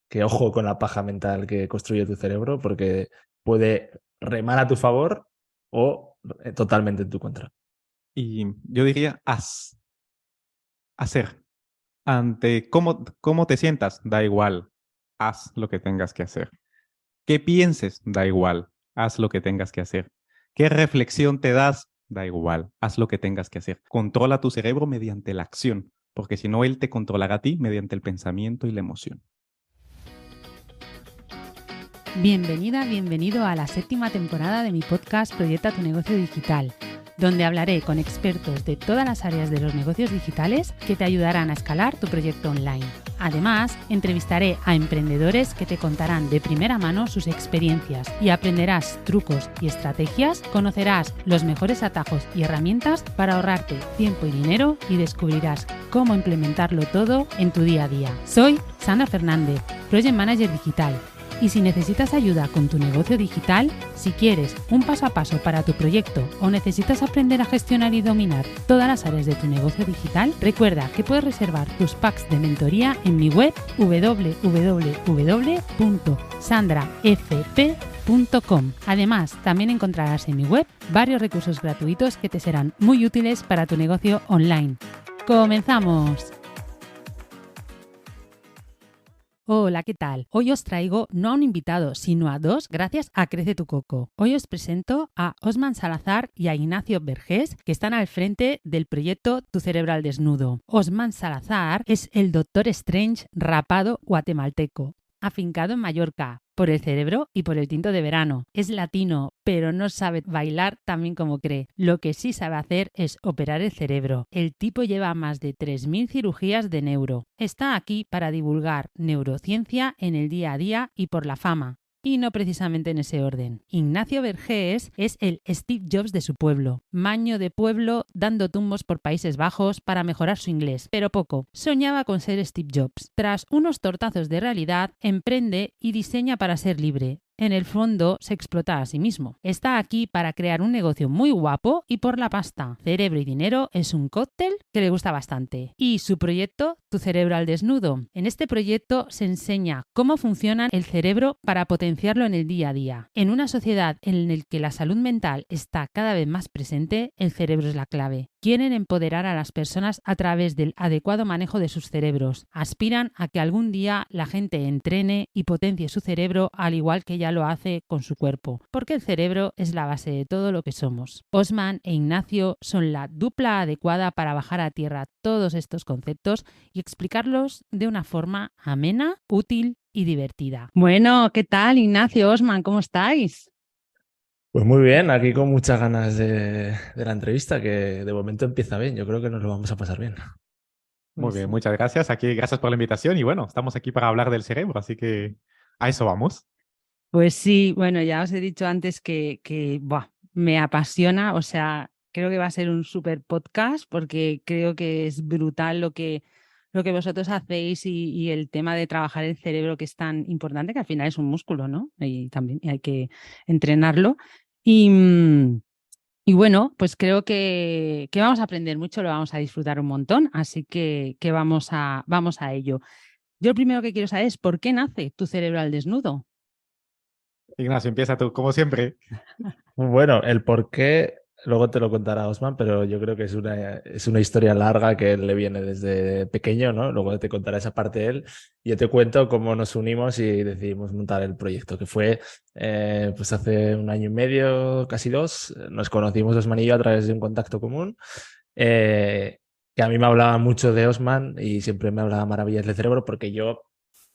que ojo con la paja mental que construye tu cerebro, porque puede remar a tu favor o totalmente en tu contra. Y yo diría, hacer. Ante cómo te sientas, da igual. Haz lo que tengas que hacer. ¿Qué pienses? Da igual. Haz lo que tengas que hacer. ¿Qué reflexión te das? Da igual. Haz lo que tengas que hacer. Controla tu cerebro mediante la acción, porque si no, él te controlará a ti mediante el pensamiento y la emoción. Bienvenida, bienvenido a la 7ª temporada de mi podcast Proyecta tu negocio digital, donde hablaré con expertos de todas las áreas de los negocios digitales que te ayudarán a escalar tu proyecto online. Además, entrevistaré a emprendedores que te contarán de primera mano sus experiencias y aprenderás trucos y estrategias, conocerás los mejores atajos y herramientas para ahorrarte tiempo y dinero y descubrirás cómo implementarlo todo en tu día a día. Soy Sandra Fernández, Project Manager Digital. Y si necesitas ayuda con tu negocio digital, si quieres un paso a paso para tu proyecto o necesitas aprender a gestionar y dominar todas las áreas de tu negocio digital, recuerda que puedes reservar tus packs de mentoría en mi web www.sandrafp.com. Además, también encontrarás en mi web varios recursos gratuitos que te serán muy útiles para tu negocio online. ¡Comenzamos! Hola, ¿qué tal? Hoy os traigo no a un invitado, sino a dos, gracias a Crece tu Coco. Hoy os presento a Osman Salazar y a Ignacio Vergés, que están al frente del proyecto Tu Cerebro al Desnudo. Osman Salazar es el Doctor Strange rapado guatemalteco, afincado en Mallorca, por el cerebro y por el tinto de verano. Es latino, pero no sabe bailar tan bien como cree. Lo que sí sabe hacer es operar el cerebro. El tipo lleva más de 3.000 cirugías de neuro. Está aquí para divulgar neurociencia en el día a día y por la fama. Y no precisamente en ese orden. Ignacio Vergés es el Steve Jobs de su pueblo. Maño de pueblo dando tumbos por Países Bajos para mejorar su inglés, pero poco. Soñaba con ser Steve Jobs. Tras unos tortazos de realidad, emprende y diseña para ser libre. En el fondo, se explota a sí mismo. Está aquí para crear un negocio muy guapo y por la pasta. Cerebro y dinero es un cóctel que le gusta bastante. Y su proyecto, Tu Cerebro al Desnudo. En este proyecto se enseña cómo funciona el cerebro para potenciarlo en el día a día. En una sociedad en la que la salud mental está cada vez más presente, el cerebro es la clave. Quieren empoderar a las personas a través del adecuado manejo de sus cerebros. Aspiran a que algún día la gente entrene y potencie su cerebro al igual que ya lo hace con su cuerpo, porque el cerebro es la base de todo lo que somos. Osman e Ignacio son la dupla adecuada para bajar a tierra todos estos conceptos y explicarlos de una forma amena, útil y divertida. Bueno, ¿qué tal, Ignacio, Osman? ¿Cómo estáis? Pues muy bien, aquí con muchas ganas de la entrevista, que de momento empieza bien. Yo creo que nos lo vamos a pasar bien. Muy Pues bien, sí. muchas gracias. Aquí, gracias por la invitación y bueno, estamos aquí para hablar del cerebro, así que a eso vamos. Pues sí, bueno, ya os he dicho antes que me apasiona, o sea, creo que va a ser un súper podcast porque creo que es brutal lo que vosotros hacéis y el tema de trabajar el cerebro que es tan importante, que al final es un músculo, ¿no? Y también hay que entrenarlo. Y, y bueno, pues creo que vamos a aprender mucho, lo vamos a disfrutar un montón, así que vamos a ello. Yo lo primero que quiero saber es ¿por qué nace tu cerebro al desnudo? Ignacio, empieza tú, como siempre. Bueno, el por qué, luego te lo contará Osman, pero yo creo que es una historia larga que él le viene desde pequeño, ¿no? Luego te contará esa parte de él. Yo te cuento cómo nos unimos y decidimos montar el proyecto, que fue pues hace un año y medio, casi dos. Nos conocimos Osman y yo a través de un contacto común. eh, que a mí me hablaba mucho de Osman y siempre me hablaba maravillas del cerebro porque yo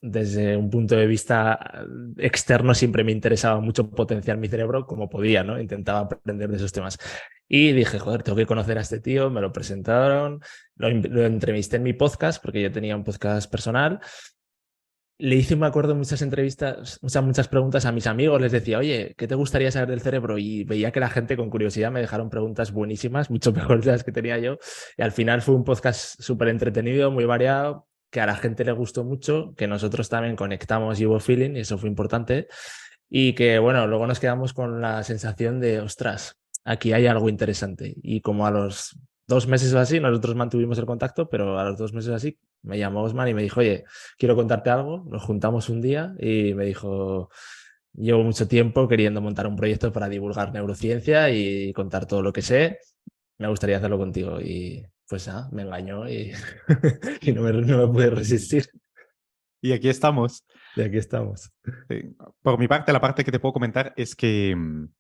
desde un punto de vista externo siempre me interesaba mucho potenciar mi cerebro como podía, ¿no? Intentaba aprender de esos temas. Y dije, joder, tengo que conocer a este tío, me lo presentaron, lo entrevisté en mi podcast porque yo tenía un podcast personal. Le hice, me acuerdo, muchas entrevistas, muchas preguntas a mis amigos. Les decía, oye, ¿qué te gustaría saber del cerebro? Y veía que la gente con curiosidad me dejaron preguntas buenísimas, mucho mejores de las que tenía yo. Y al final fue un podcast súper entretenido, muy variado, que a la gente le gustó mucho, que nosotros también conectamos y hubo feeling, y eso fue importante. Y que, bueno, luego nos quedamos con la sensación de, ostras, aquí hay algo interesante. Y como a los 2 meses o así, nosotros mantuvimos el contacto, pero a los 2 meses así me llamó Osman y me dijo, oye, quiero contarte algo. Nos juntamos un día y me dijo, llevo mucho tiempo queriendo montar un proyecto para divulgar neurociencia y contar todo lo que sé. Me gustaría hacerlo contigo. Y pues nada, me engañó y, y no me pude resistir. Y aquí estamos. Y aquí estamos. Por mi parte, la parte que te puedo comentar es que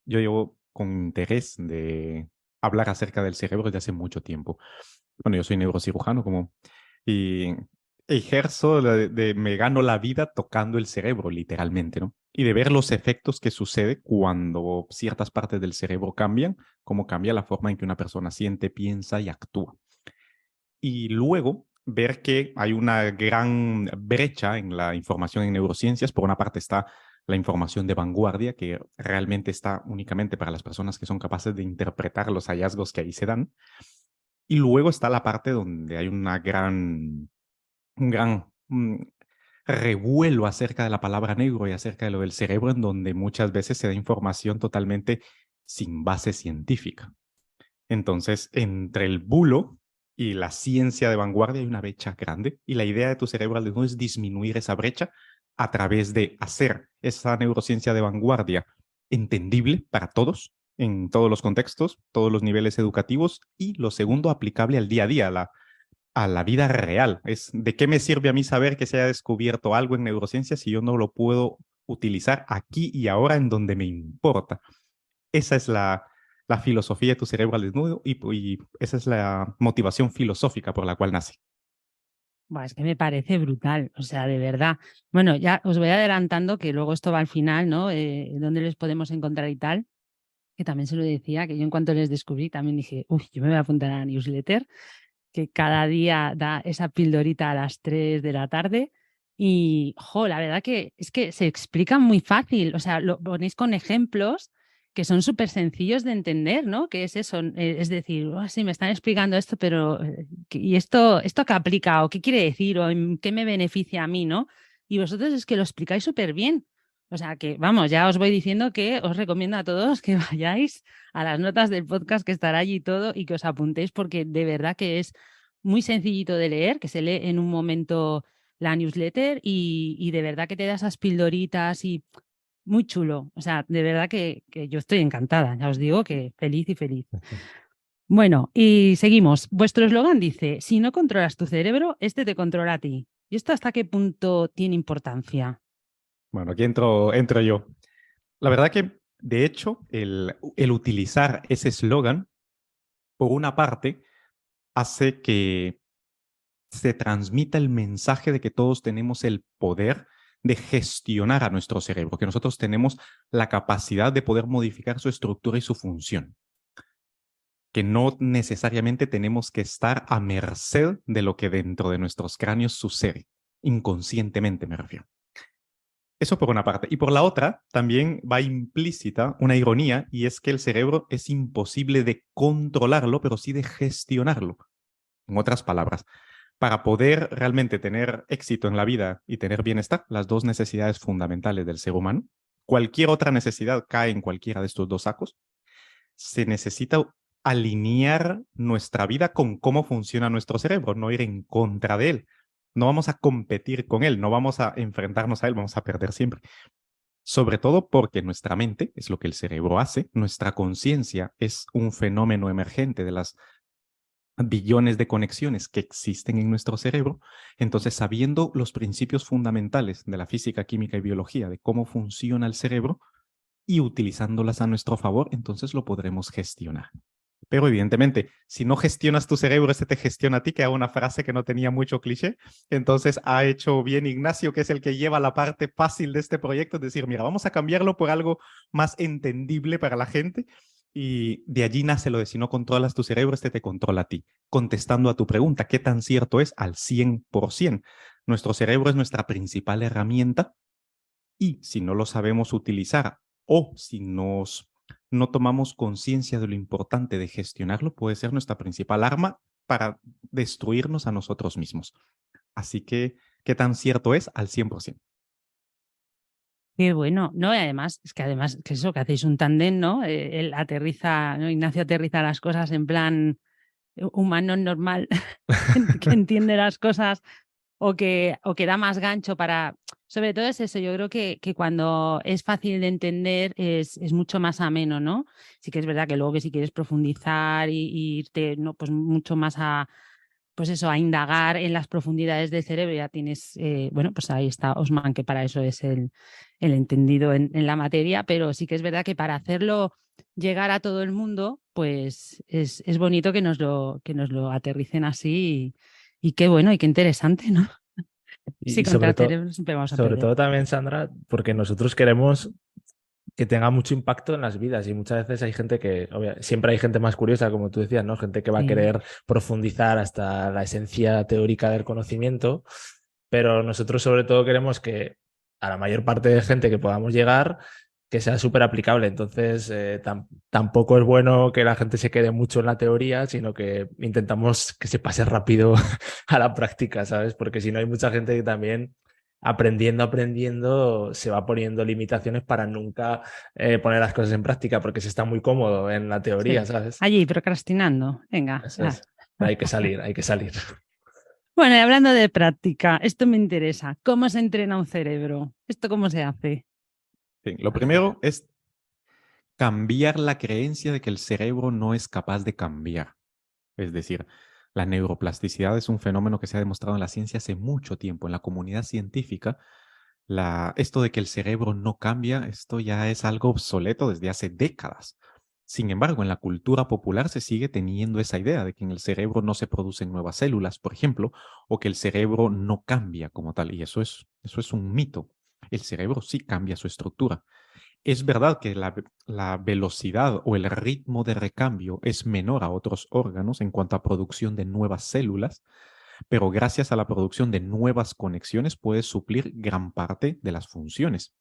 yo llevo con interés de hablar acerca del cerebro desde hace mucho tiempo. Bueno, yo soy neurocirujano y ejerzo, me gano la vida tocando el cerebro, literalmente, ¿no? Y de ver los efectos que sucede cuando ciertas partes del cerebro cambian, cómo cambia la forma en que una persona siente, piensa y actúa. Y luego ver que hay una gran brecha en la información en neurociencias. Por una parte está la información de vanguardia, que realmente está únicamente para las personas que son capaces de interpretar los hallazgos que ahí se dan. Y luego está la parte donde hay un gran revuelo acerca de la palabra negro y acerca de lo del cerebro, en donde muchas veces se da información totalmente sin base científica. Entonces, entre el bulo y la ciencia de vanguardia hay una brecha grande, y la idea de tu cerebro al desnudo es disminuir esa brecha a través de hacer esa neurociencia de vanguardia entendible para todos, en todos los contextos, todos los niveles educativos, y lo segundo, aplicable al día a día, a la vida real. Es de qué me sirve a mí saber que se haya descubierto algo en neurociencia si yo no lo puedo utilizar aquí y ahora en donde me importa. Esa es la filosofía de tu cerebro al desnudo, y esa es la motivación filosófica por la cual nace. Buah, es que me parece brutal, o sea, de verdad. Bueno, ya os voy adelantando que luego esto va al final, ¿no? ¿Dónde les podemos encontrar y tal? Que también se lo decía, que yo en cuanto les descubrí también dije, uy, yo me voy a apuntar a la newsletter, que cada día da esa pildorita a las 3 de la tarde. Y, jo, la verdad que es que se explica muy fácil, o sea, lo ponéis con ejemplos que son súper sencillos de entender, ¿no? Que es eso, es decir, oh, sí, me están explicando esto, pero ¿y esto qué aplica o qué quiere decir o en qué me beneficia a mí, ¿no? Y vosotros es que lo explicáis súper bien. O sea que, vamos, ya os voy diciendo que os recomiendo a todos que vayáis a las notas del podcast que estará allí todo y que os apuntéis porque de verdad que es muy sencillito de leer, que se lee en un momento la newsletter y de verdad que te da esas pildoritas y muy chulo. O sea, de verdad que yo estoy encantada. Ya os digo que feliz y feliz. Bueno, y seguimos. Vuestro eslogan dice, si no controlas tu cerebro, este te controla a ti. ¿Y esto hasta qué punto tiene importancia? Bueno, aquí entro yo. La verdad que, de hecho, el utilizar ese eslogan, por una parte, hace que se transmita el mensaje de que todos tenemos el poder de gestionar a nuestro cerebro, que nosotros tenemos la capacidad de poder modificar su estructura y su función, que no necesariamente tenemos que estar a merced de lo que dentro de nuestros cráneos sucede, inconscientemente me refiero. Eso por una parte. Y por la otra, también va implícita una ironía, y es que el cerebro es imposible de controlarlo, pero sí de gestionarlo. En otras palabras, para poder realmente tener éxito en la vida y tener bienestar, las dos necesidades fundamentales del ser humano, cualquier otra necesidad cae en cualquiera de estos dos sacos, se necesita alinear nuestra vida con cómo funciona nuestro cerebro, no ir en contra de él. No vamos a competir con él, no vamos a enfrentarnos a él, vamos a perder siempre. Sobre todo porque nuestra mente es lo que el cerebro hace, nuestra conciencia es un fenómeno emergente de las billones de conexiones que existen en nuestro cerebro. Entonces, sabiendo los principios fundamentales de la física, química y biología, de cómo funciona el cerebro, y utilizándolas a nuestro favor, entonces lo podremos gestionar. Pero evidentemente, si no gestionas tu cerebro, este te gestiona a ti, que era una frase que no tenía mucho cliché. Entonces ha hecho bien Ignacio, que es el que lleva la parte fácil de este proyecto, es decir, mira, vamos a cambiarlo por algo más entendible para la gente. Y de allí nace lo de si no controlas tu cerebro, este te controla a ti. Contestando a tu pregunta, ¿qué tan cierto es? Al 100%. Nuestro cerebro es nuestra principal herramienta, y si no lo sabemos utilizar o si no tomamos conciencia de lo importante de gestionarlo, puede ser nuestra principal arma para destruirnos a nosotros mismos. Así que, ¿qué tan cierto es? Al 100%. Qué bueno, ¿no? Y además, es que además, que eso, que hacéis un tándem, ¿no? Él aterriza, ¿no? Ignacio aterriza las cosas en plan humano normal que entiende las cosas o que da más gancho para... Sobre todo es eso, yo creo que cuando es fácil de entender es mucho más ameno, ¿no? Sí que es verdad que luego que si quieres profundizar y irte, ¿no? Pues mucho más a, pues eso, a indagar en las profundidades del cerebro, ya tienes, bueno, pues ahí está Osman, que para eso es el entendido en la materia, pero sí que es verdad que para hacerlo llegar a todo el mundo, pues es bonito que nos lo aterricen así y qué bueno y qué interesante, ¿no? Sí, Y contra sobre el todo, cerebro siempre vamos a sobre perder. todo también, Sandra, porque nosotros queremos que tenga mucho impacto en las vidas y muchas veces hay gente que, siempre hay gente más curiosa, como tú decías, ¿no? Gente que va a Sí. querer profundizar hasta la esencia teórica del conocimiento, pero nosotros sobre todo queremos que a la mayor parte de gente que podamos llegar, que sea súper aplicable. Entonces, tampoco es bueno que la gente se quede mucho en la teoría, sino que intentamos que se pase rápido a la práctica, ¿sabes? Porque si no hay mucha gente que también aprendiendo, se va poniendo limitaciones para nunca poner las cosas en práctica, porque se está muy cómodo en la teoría, Sí. ¿sabes? Allí, procrastinando. Venga. Eso es. Hay que salir, hay que salir. Bueno, y hablando de práctica, esto me interesa. ¿Cómo se entrena un cerebro? ¿Esto cómo se hace? Bien, lo primero es cambiar la creencia de que el cerebro no es capaz de cambiar. Es decir, la neuroplasticidad es un fenómeno que se ha demostrado en la ciencia hace mucho tiempo. En la comunidad científica, esto de que el cerebro no cambia, esto ya es algo obsoleto desde hace décadas. Sin embargo, en la cultura popular se sigue teniendo esa idea de que en el cerebro no se producen nuevas células, por ejemplo, o que el cerebro no cambia como tal. Y eso es un mito. El cerebro sí cambia su estructura. Es verdad que la velocidad o el ritmo de recambio es menor a otros órganos en cuanto a producción de nuevas células, pero gracias a la producción de nuevas conexiones puede suplir gran parte de las funciones.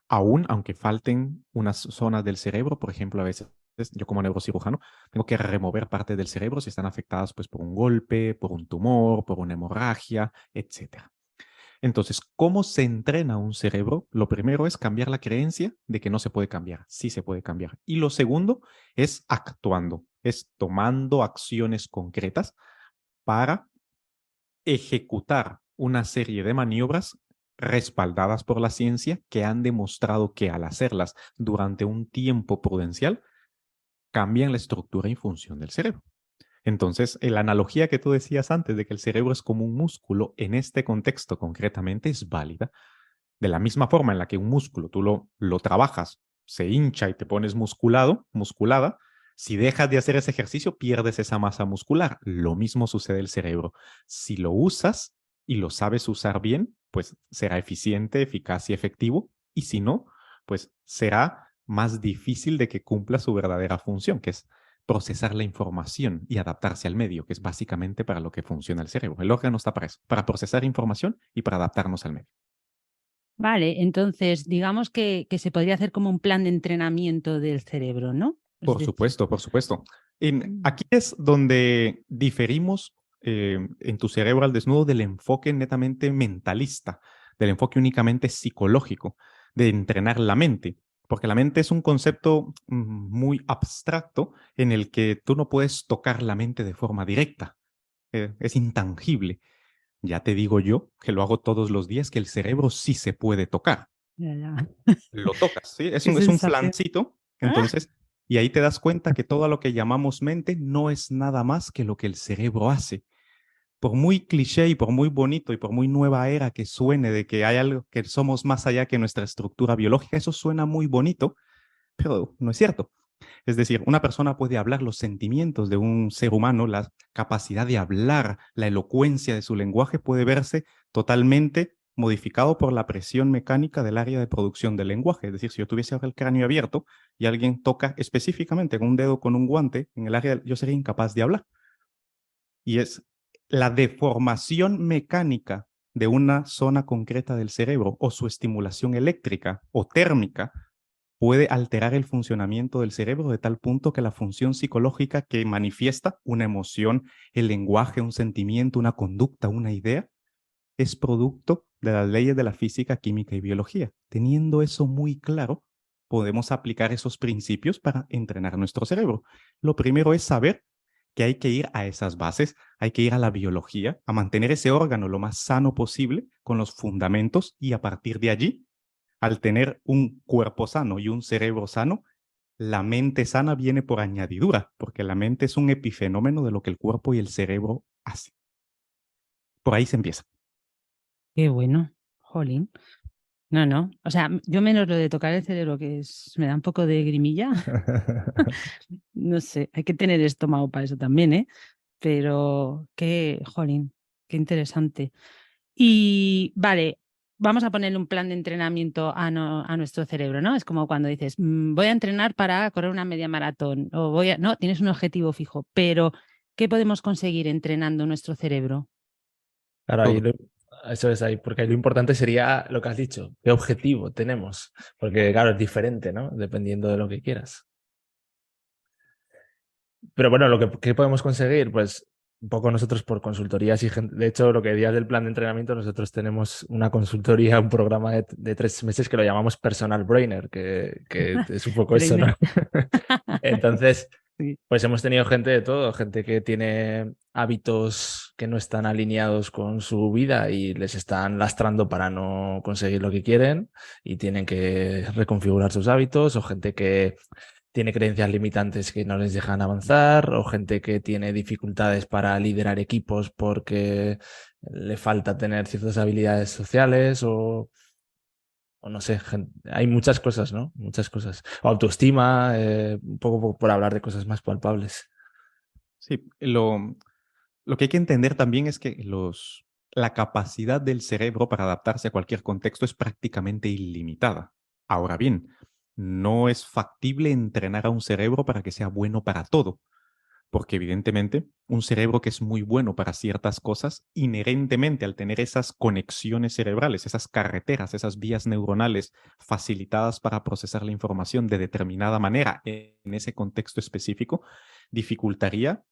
Aún aunque falten unas zonas del cerebro, por ejemplo, a veces yo como neurocirujano tengo que remover parte del cerebro si están afectadas pues, por un golpe, por un tumor, por una hemorragia, etcétera. Entonces, ¿cómo se entrena un cerebro? Lo primero es cambiar la creencia de que no se puede cambiar. Sí se puede cambiar. Y lo segundo es actuando, es tomando acciones concretas para ejecutar una serie de maniobras respaldadas por la ciencia que han demostrado que al hacerlas durante un tiempo prudencial cambian la estructura y función del cerebro. Entonces, la analogía que tú decías antes de que el cerebro es como un músculo, en este contexto concretamente es válida. De la misma forma en la que un músculo tú lo trabajas, se hincha y te pones musculada, si dejas de hacer ese ejercicio, pierdes esa masa muscular. Lo mismo sucede en el cerebro. Si lo usas y lo sabes usar bien, pues será eficiente, eficaz y efectivo. Y si no, pues será más difícil de que cumpla su verdadera función, que es procesar la información y adaptarse al medio, que es básicamente para lo que funciona el cerebro. El órgano está para eso, para procesar información y para adaptarnos al medio. Vale, entonces digamos que se podría hacer como un plan de entrenamiento del cerebro, ¿no? Es Por decir, supuesto, por supuesto. Aquí es donde diferimos en tu cerebro al desnudo del enfoque netamente mentalista, del enfoque únicamente psicológico, de entrenar la mente, porque la mente es un concepto muy abstracto en el que tú no puedes tocar la mente de forma directa, es intangible. Ya te digo yo, que lo hago todos los días, que el cerebro sí se puede tocar. ya, ya. Lo tocas, ¿sí? Qué Es un sensación. flancito, ¡Ah! entonces, y ahí te das cuenta que todo lo que llamamos mente no es nada más que lo que el cerebro hace. Por muy cliché y por muy bonito y por muy nueva era que suene de que hay algo que somos más allá que nuestra estructura biológica, eso suena muy bonito, pero no es cierto. Es decir, una persona puede hablar los sentimientos de un ser humano, la capacidad de hablar, la elocuencia de su lenguaje puede verse totalmente modificado por la presión mecánica del área de producción del lenguaje. Es decir, si yo tuviese ahora el cráneo abierto y alguien toca específicamente con un dedo con un guante en el área, yo sería incapaz de hablar. Y es la deformación mecánica de una zona concreta del cerebro o su estimulación eléctrica o térmica puede alterar el funcionamiento del cerebro de tal punto que la función psicológica que manifiesta una emoción, el lenguaje, un sentimiento, una conducta, una idea, es producto de las leyes de la física, química y biología. Teniendo eso muy claro, podemos aplicar esos principios para entrenar nuestro cerebro. Lo primero es saber que hay que ir a esas bases, hay que ir a la biología, a mantener ese órgano lo más sano posible, con los fundamentos, y a partir de allí, al tener un cuerpo sano y un cerebro sano, la mente sana viene por añadidura, porque la mente es un epifenómeno de lo que el cuerpo y el cerebro hacen. Por ahí se empieza. Qué bueno, jolín. No. O sea, yo menos lo de tocar el cerebro, que me da un poco de grimilla. No sé, hay que tener estómago para eso también, ¿eh? Pero jolín, qué interesante. Y vale, vamos a ponerle un plan de entrenamiento a nuestro cerebro, ¿no? Es como cuando dices, voy a entrenar para correr una media maratón, o no, tienes un objetivo fijo, pero ¿qué podemos conseguir entrenando nuestro cerebro? Claro, Todo. eso es ahí, porque ahí lo importante sería lo que has dicho, qué objetivo tenemos, porque claro, es diferente, ¿no? Dependiendo de lo que quieras. Pero bueno, ¿qué podemos conseguir? Pues un poco nosotros por consultorías y gente. De hecho, lo que decías del plan de entrenamiento, nosotros tenemos una consultoría, un programa de 3 meses que lo llamamos Personal Brainer, que es un poco eso, ¿no? Entonces, Sí. pues hemos tenido gente de todo, gente que tiene hábitos que no están alineados con su vida y les están lastrando para no conseguir lo que quieren y tienen que reconfigurar sus hábitos, o gente que tiene creencias limitantes que no les dejan avanzar, o gente que tiene dificultades para liderar equipos porque le falta tener ciertas habilidades sociales, o no sé, hay muchas cosas, ¿no? Muchas cosas. O autoestima, un poco por hablar de cosas más palpables. Sí, lo que hay que entender también es que la capacidad del cerebro para adaptarse a cualquier contexto es prácticamente ilimitada. Ahora bien, no es factible entrenar a un cerebro para que sea bueno para todo, porque evidentemente un cerebro que es muy bueno para ciertas cosas, inherentemente al tener esas conexiones cerebrales, esas carreteras, esas vías neuronales facilitadas para procesar la información de determinada manera en ese contexto específico, dificultaría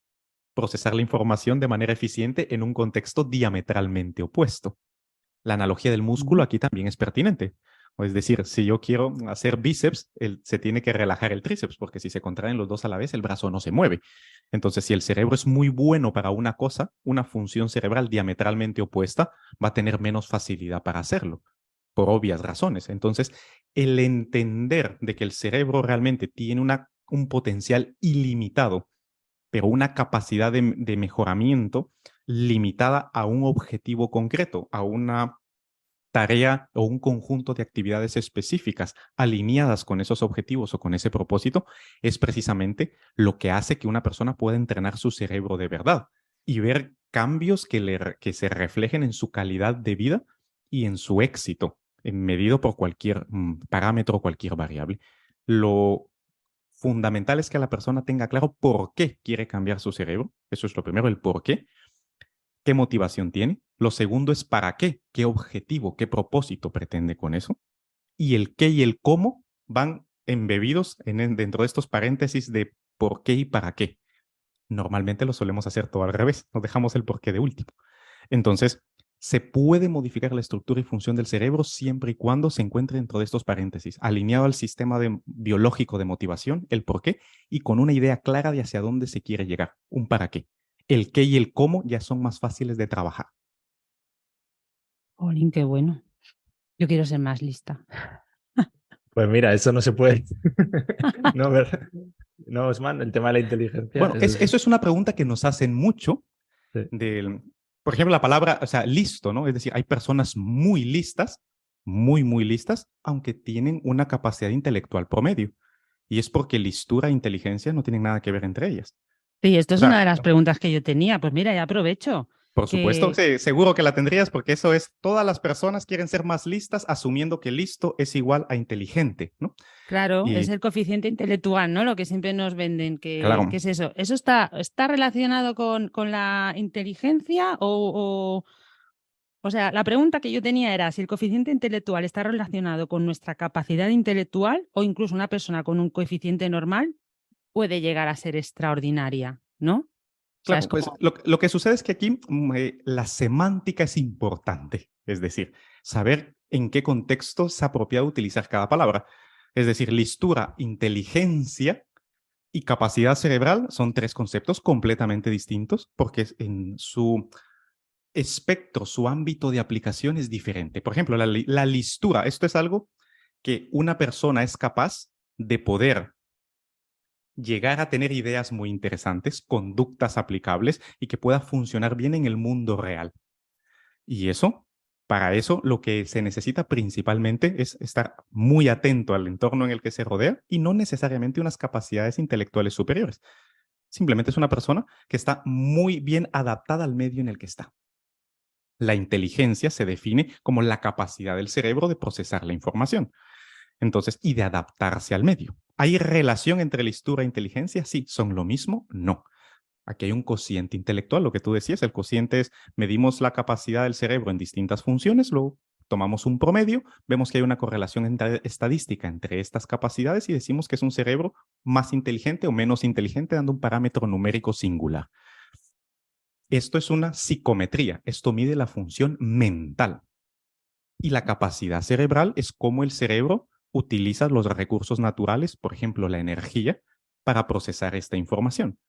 procesar la información de manera eficiente en un contexto diametralmente opuesto. La analogía del músculo aquí también es pertinente. Es decir, si yo quiero hacer bíceps, se tiene que relajar el tríceps, porque si se contraen los dos a la vez, el brazo no se mueve. Entonces, si el cerebro es muy bueno para una cosa, una función cerebral diametralmente opuesta va a tener menos facilidad para hacerlo, por obvias razones. Entonces, el entender de que el cerebro realmente tiene un potencial ilimitado, pero una capacidad de mejoramiento limitada a un objetivo concreto, a una tarea o un conjunto de actividades específicas alineadas con esos objetivos o con ese propósito, es precisamente lo que hace que una persona pueda entrenar su cerebro de verdad y ver cambios que se reflejen en su calidad de vida y en su éxito, medido por cualquier parámetro o cualquier variable. Lo fundamental es que la persona tenga claro por qué quiere cambiar su cerebro. Eso es lo primero, el por qué. ¿Qué motivación tiene? Lo segundo es para qué objetivo, qué propósito pretende con eso. Y el qué y el cómo van embebidos dentro de estos paréntesis de por qué y para qué. Normalmente lo solemos hacer todo al revés, nos dejamos el por qué de último. Entonces, se puede modificar la estructura y función del cerebro siempre y cuando se encuentre dentro de estos paréntesis, alineado al sistema biológico de motivación, el por qué, y con una idea clara de hacia dónde se quiere llegar, un para qué. El qué y el cómo ya son más fáciles de trabajar. Jolín, qué bueno. Yo quiero ser más lista. Pues mira, eso no se puede. No, ¿verdad? No, Osman, el tema de la inteligencia. Bueno, eso es una pregunta que nos hacen mucho. Sí. Por ejemplo, la palabra, o sea, listo, ¿no? Es decir, hay personas muy listas, muy listas, aunque tienen una capacidad intelectual promedio. Y es porque listura e inteligencia no tienen nada que ver entre ellas. Sí, esto O es una sea, de las preguntas que yo tenía. Pues mira, ya aprovecho. por supuesto, Que, sí, seguro que la tendrías porque eso es, todas las personas quieren ser más listas asumiendo que listo es igual a inteligente, ¿no? claro, es Y el coeficiente intelectual, ¿no? Lo que siempre nos venden. ¿Qué claro, es eso? ¿Eso está relacionado con la inteligencia o sea, la pregunta que yo tenía era si el coeficiente intelectual está relacionado con nuestra capacidad intelectual o incluso una persona con un coeficiente normal puede llegar a ser extraordinaria, ¿no? O sea, es claro, pues como, lo que sucede es que aquí la semántica es importante, es decir, saber en qué contexto es apropiado utilizar cada palabra. Es decir, listura, inteligencia y capacidad cerebral son tres conceptos completamente distintos porque en su espectro, su ámbito de aplicación es diferente. Por ejemplo, la listura, esto es algo que una persona es capaz de poder llegar a tener ideas muy interesantes, conductas aplicables y que pueda funcionar bien en el mundo real. Y eso, para eso, lo que se necesita principalmente es estar muy atento al entorno en el que se rodea y no necesariamente unas capacidades intelectuales superiores. Simplemente es una persona que está muy bien adaptada al medio en el que está. La inteligencia se define como la capacidad del cerebro de procesar la información. Entonces, y de adaptarse al medio. ¿Hay relación entre listura e inteligencia? Sí. ¿Son lo mismo? No. Aquí hay un cociente intelectual, lo que tú decías, el cociente es, medimos la capacidad del cerebro en distintas funciones, luego tomamos un promedio, vemos que hay una correlación estadística entre estas capacidades y decimos que es un cerebro más inteligente o menos inteligente, dando un parámetro numérico singular. Esto es una psicometría, esto mide la función mental. Y la capacidad cerebral es cómo el cerebro utiliza los recursos naturales, por ejemplo, la energía, para procesar esta información.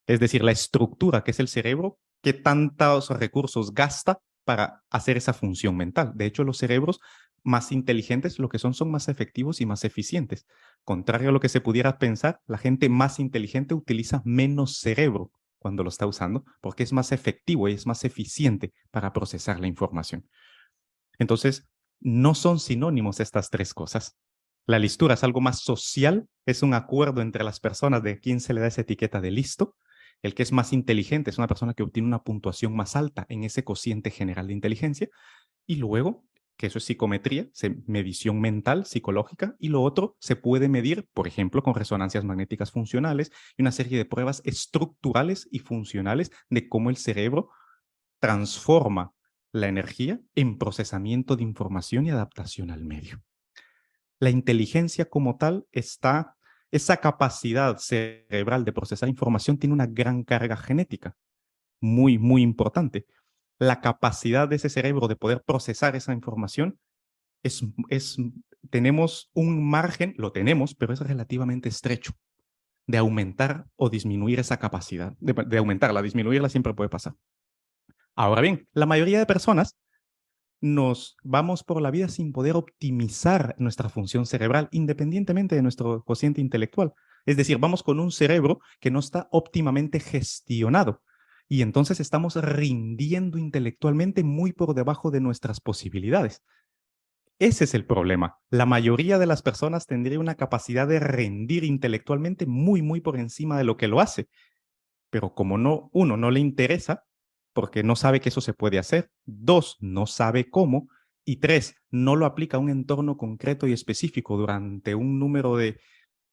Es decir, la estructura que es el cerebro, qué tantos recursos gasta para hacer esa función mental. De hecho, los cerebros más inteligentes lo que son más efectivos y más eficientes. Contrario a lo que se pudiera pensar, la gente más inteligente utiliza menos cerebro cuando lo está usando porque es más efectivo y es más eficiente para procesar la información. Entonces, no son sinónimos estas tres cosas. La listura es algo más social, es un acuerdo entre las personas de quién se le da esa etiqueta de listo. El que es más inteligente es una persona que obtiene una puntuación más alta en ese cociente general de inteligencia. Y luego, que eso es psicometría, medición mental, psicológica, y lo otro se puede medir, por ejemplo, con resonancias magnéticas funcionales y una serie de pruebas estructurales y funcionales de cómo el cerebro transforma la energía en procesamiento de información y adaptación al medio. La inteligencia como tal está, esa capacidad cerebral de procesar información tiene una gran carga genética, muy, muy importante. La capacidad de ese cerebro de poder procesar esa información tenemos un margen, lo tenemos, pero es relativamente estrecho, de aumentar o disminuir esa capacidad. De aumentarla, disminuirla siempre puede pasar. Ahora bien, la mayoría de personas nos vamos por la vida sin poder optimizar nuestra función cerebral independientemente de nuestro cociente intelectual. Es decir, vamos con un cerebro que no está óptimamente gestionado y entonces estamos rindiendo intelectualmente muy por debajo de nuestras posibilidades. Ese es el problema. La mayoría de las personas tendría una capacidad de rendir intelectualmente muy, muy por encima de lo que lo hace. Pero como uno, no le interesa, porque no sabe que eso se puede hacer. 2, no sabe cómo. Y 3, no lo aplica a un entorno concreto y específico durante un número de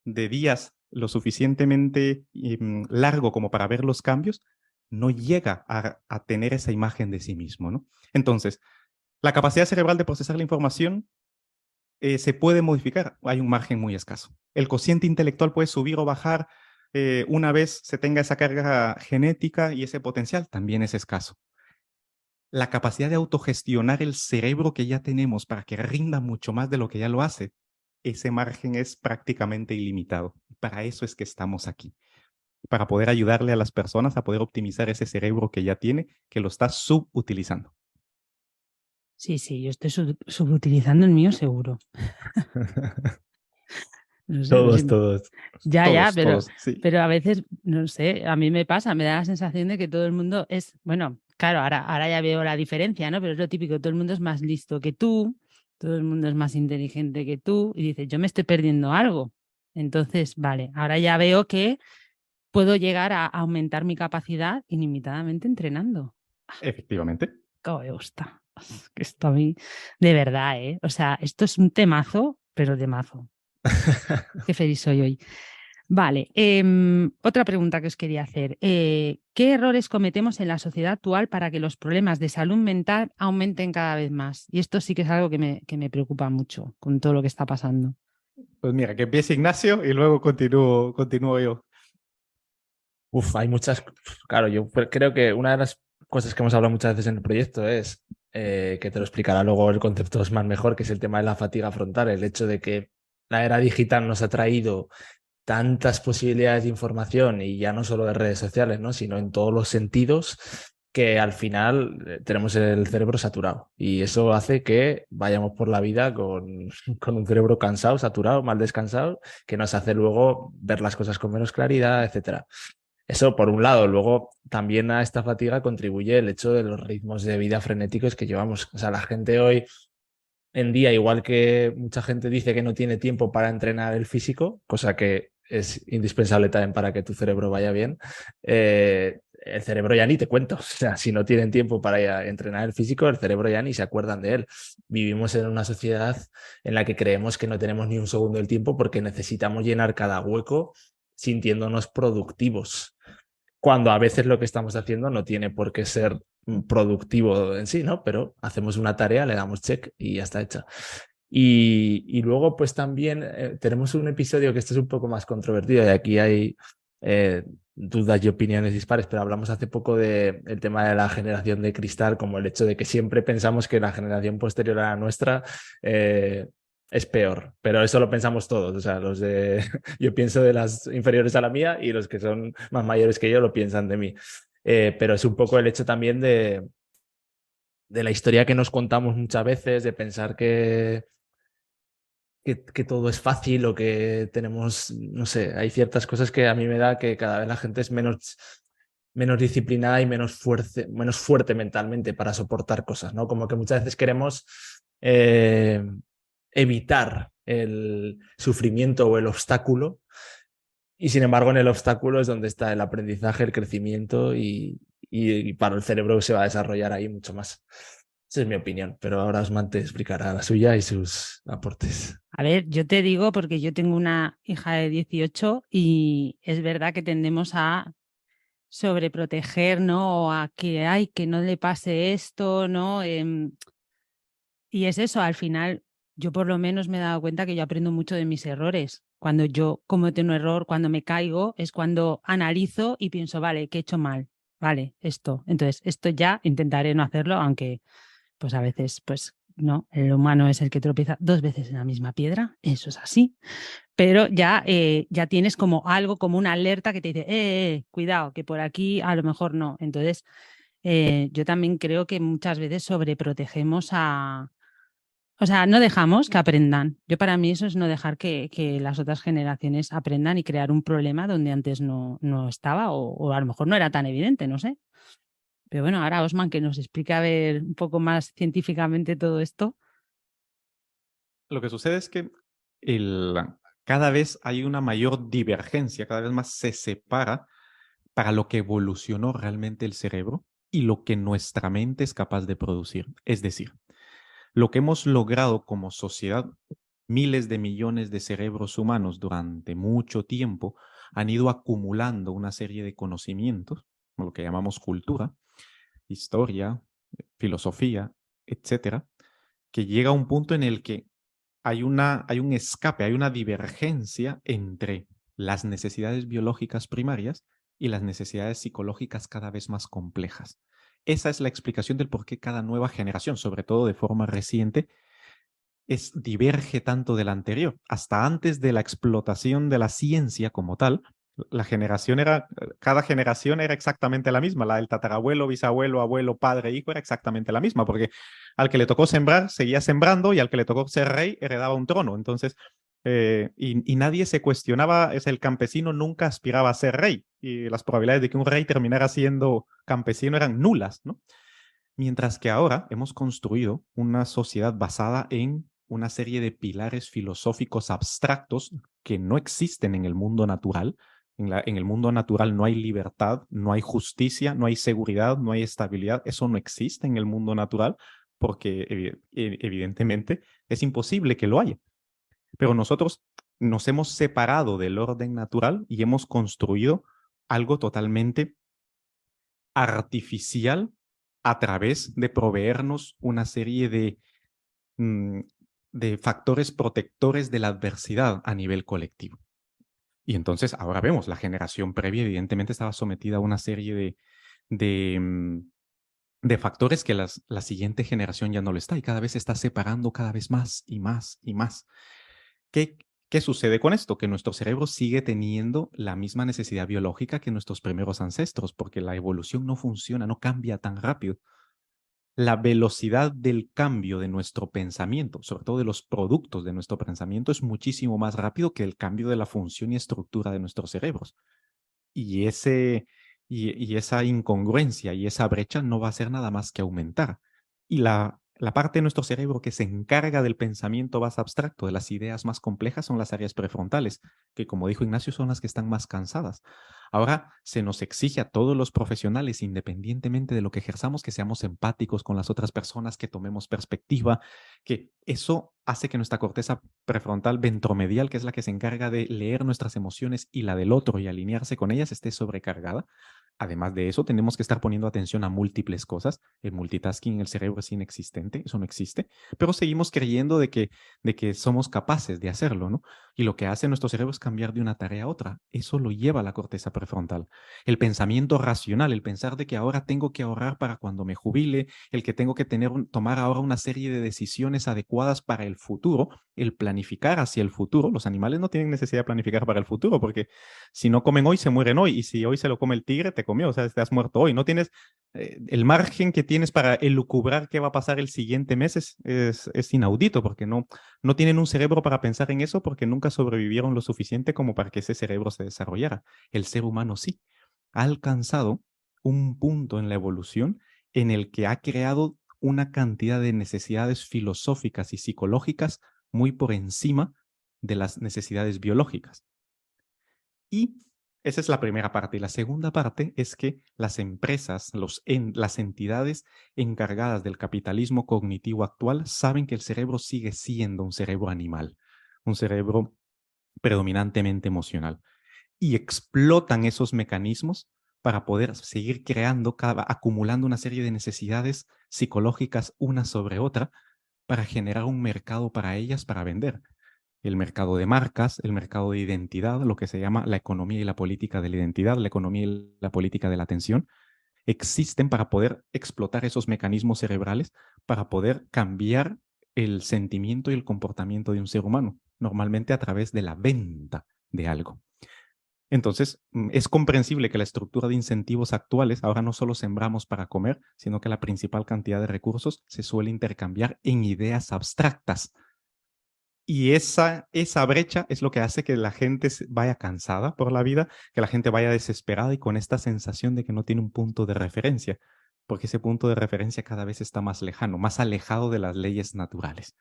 días lo suficientemente largo como para ver los cambios, no llega a tener esa imagen de sí mismo, ¿no? Entonces, la capacidad cerebral de procesar la información se puede modificar. Hay un margen muy escaso. El cociente intelectual puede subir o bajar una vez se tenga esa carga genética y ese potencial, también es escaso. La capacidad de autogestionar el cerebro que ya tenemos para que rinda mucho más de lo que ya lo hace, ese margen es prácticamente ilimitado. Para eso es que estamos aquí, para poder ayudarle a las personas a poder optimizar ese cerebro que ya tiene, que lo está subutilizando. Sí, yo estoy subutilizando el mío seguro. No sé, Todos. Ya, Sí. pero a veces, no sé, a mí me pasa, me da la sensación de que todo el mundo es, bueno, claro, ahora ya veo la diferencia, ¿no? Pero es lo típico, todo el mundo es más listo que tú, todo el mundo es más inteligente que tú, y dices, yo me estoy perdiendo algo. Entonces, vale, ahora ya veo que puedo llegar a aumentar mi capacidad ilimitadamente entrenando. Efectivamente. Cómo me gusta. Que esto a mí, de verdad, ¿eh? O sea, esto es un temazo, pero temazo. Qué feliz soy hoy. Vale, otra pregunta que os quería hacer. ¿Qué errores cometemos en la sociedad actual para que los problemas de salud mental aumenten cada vez más? Y esto sí que es algo que me preocupa mucho con todo lo que está pasando. Pues mira, que empiece Ignacio y luego continúo yo. Hay muchas. Claro, yo creo que una de las cosas que hemos hablado muchas veces en el proyecto es que te lo explicará luego el concepto Osman mejor, que es el tema de la fatiga frontal, el hecho de que la era digital nos ha traído tantas posibilidades de información y ya no solo de redes sociales, ¿no? Sino en todos los sentidos, que al final tenemos el cerebro saturado y eso hace que vayamos por la vida con un cerebro cansado, saturado, mal descansado, que nos hace luego ver las cosas con menos claridad, etcétera. Eso por un lado. Luego también a esta fatiga contribuye el hecho de los ritmos de vida frenéticos que llevamos. O sea, la gente hoy en día, igual que mucha gente dice que no tiene tiempo para entrenar el físico, cosa que es indispensable también para que tu cerebro vaya bien, el cerebro ya ni te cuento. O sea, si no tienen tiempo para entrenar el físico, el cerebro ya ni se acuerdan de él. Vivimos en una sociedad en la que creemos que no tenemos ni un segundo del tiempo porque necesitamos llenar cada hueco sintiéndonos productivos, cuando a veces lo que estamos haciendo no tiene por qué ser productivo en sí, ¿no? Pero hacemos una tarea, le damos check y ya está hecha. Y luego, pues también tenemos un episodio que este es un poco más controvertido y aquí hay dudas y opiniones dispares, pero hablamos hace poco del tema de la generación de cristal, como el hecho de que siempre pensamos que la generación posterior a la nuestra es peor, pero eso lo pensamos todos. O sea, yo pienso de las inferiores a la mía y los que son más mayores que yo lo piensan de mí. Pero es un poco el hecho también de la historia que nos contamos muchas veces, de pensar que todo es fácil o que tenemos, no sé, hay ciertas cosas que a mí me da que cada vez la gente es menos disciplinada y menos fuerte mentalmente para soportar cosas, ¿no? Como que muchas veces queremos evitar el sufrimiento o el obstáculo, y sin embargo en el obstáculo es donde está el aprendizaje, el crecimiento y para el cerebro se va a desarrollar ahí mucho más. Esa es mi opinión, pero ahora Osman te explicará la suya y sus aportes. A ver, yo te digo porque yo tengo una hija de 18 y es verdad que tendemos a sobreproteger, ¿no? O a que no le pase esto, ¿no? Y es eso, al final yo por lo menos me he dado cuenta que yo aprendo mucho de mis errores. Cuando yo cometo un error, cuando me caigo, es cuando analizo y pienso, vale, ¿qué he hecho mal? Vale, esto. Entonces, esto ya intentaré no hacerlo, aunque pues a veces, pues no, el humano es el que tropieza 2 veces en la misma piedra, eso es así. Pero ya tienes como algo, como una alerta que te dice, cuidado, que por aquí a lo mejor no. Entonces, yo también creo que muchas veces sobreprotegemos o sea, no dejamos que aprendan. Yo para mí eso es no dejar que las otras generaciones aprendan y crear un problema donde antes no estaba o a lo mejor no era tan evidente, no sé. Pero bueno, ahora Osman que nos explique a ver un poco más científicamente todo esto. Lo que sucede es que cada vez hay una mayor divergencia, cada vez más se separa para lo que evolucionó realmente el cerebro y lo que nuestra mente es capaz de producir. Es decir, lo que hemos logrado como sociedad, miles de millones de cerebros humanos durante mucho tiempo han ido acumulando una serie de conocimientos, lo que llamamos cultura, historia, filosofía, etcétera, que llega a un punto en el que hay un escape, hay una divergencia entre las necesidades biológicas primarias y las necesidades psicológicas cada vez más complejas. Esa es la explicación del por qué cada nueva generación, sobre todo de forma reciente, diverge tanto de la anterior. Hasta antes de la explotación de la ciencia como tal, cada generación era exactamente la misma. La del tatarabuelo, bisabuelo, abuelo, padre, hijo era exactamente la misma, porque al que le tocó sembrar, seguía sembrando, y al que le tocó ser rey, heredaba un trono. Entonces, y nadie se cuestionaba, el campesino nunca aspiraba a ser rey, y las probabilidades de que un rey terminara siendo campesino eran nulas, ¿no? Mientras que ahora hemos construido una sociedad basada en una serie de pilares filosóficos abstractos que no existen en el mundo natural. En el mundo natural no hay libertad, no hay justicia, no hay seguridad, no hay estabilidad. Eso no existe en el mundo natural porque evidentemente es imposible que lo haya. Pero nosotros nos hemos separado del orden natural y hemos construido algo totalmente artificial a través de proveernos una serie de factores protectores de la adversidad a nivel colectivo. Y entonces ahora vemos, la generación previa evidentemente estaba sometida a una serie de factores que la siguiente generación ya no lo está, y cada vez se está separando cada vez más y más y más. ¿Qué sucede con esto? Que nuestro cerebro sigue teniendo la misma necesidad biológica que nuestros primeros ancestros, porque la evolución no funciona, no cambia tan rápido. La velocidad del cambio de nuestro pensamiento, sobre todo de los productos de nuestro pensamiento, es muchísimo más rápido que el cambio de la función y estructura de nuestros cerebros. Y, y esa incongruencia y esa brecha no va a hacer nada más que aumentar. Y la parte de nuestro cerebro que se encarga del pensamiento más abstracto, de las ideas más complejas, son las áreas prefrontales, que como dijo Ignacio, son las que están más cansadas. Ahora se nos exige a todos los profesionales, independientemente de lo que ejerzamos, que seamos empáticos con las otras personas, que tomemos perspectiva, que eso hace que nuestra corteza prefrontal ventromedial, que es la que se encarga de leer nuestras emociones y la del otro y alinearse con ellas, esté sobrecargada. Además de eso, tenemos que estar poniendo atención a múltiples cosas. El multitasking en el cerebro es inexistente, eso no existe, pero seguimos creyendo de que somos capaces de hacerlo, ¿no? Y lo que hace nuestro cerebro es cambiar de una tarea a otra. Eso lo lleva a la corteza prefrontal. El pensamiento racional, el pensar de que ahora tengo que ahorrar para cuando me jubile, el que tengo que tomar ahora una serie de decisiones adecuadas para el futuro, el planificar hacia el futuro. Los animales no tienen necesidad de planificar para el futuro, porque si no comen hoy, se mueren hoy. Y si hoy se lo come el tigre, te comió, o sea, te has muerto hoy. No tienes el margen que tienes para elucubrar qué va a pasar el siguiente mes es inaudito, porque no tienen un cerebro para pensar en eso, porque nunca sobrevivieron lo suficiente como para que ese cerebro se desarrollara. El ser humano sí ha alcanzado un punto en la evolución en el que ha creado una cantidad de necesidades filosóficas y psicológicas muy por encima de las necesidades biológicas. Y esa es la primera parte. Y la segunda parte es que las empresas, las entidades encargadas del capitalismo cognitivo actual saben que el cerebro sigue siendo un cerebro animal, un cerebro predominantemente emocional. Y explotan esos mecanismos para poder seguir creando, acumulando una serie de necesidades psicológicas una sobre otra para generar un mercado para ellas para vender. El mercado de marcas, el mercado de identidad, lo que se llama la economía y la política de la identidad, la economía y la política de la atención, existen para poder explotar esos mecanismos cerebrales, para poder cambiar el sentimiento y el comportamiento de un ser humano, normalmente a través de la venta de algo. Entonces, es comprensible que la estructura de incentivos actuales, ahora no solo sembramos para comer, sino que la principal cantidad de recursos se suele intercambiar en ideas abstractas. Y esa brecha es lo que hace que la gente vaya cansada por la vida, que la gente vaya desesperada y con esta sensación de que no tiene un punto de referencia, porque ese punto de referencia cada vez está más lejano, más alejado de las leyes naturales.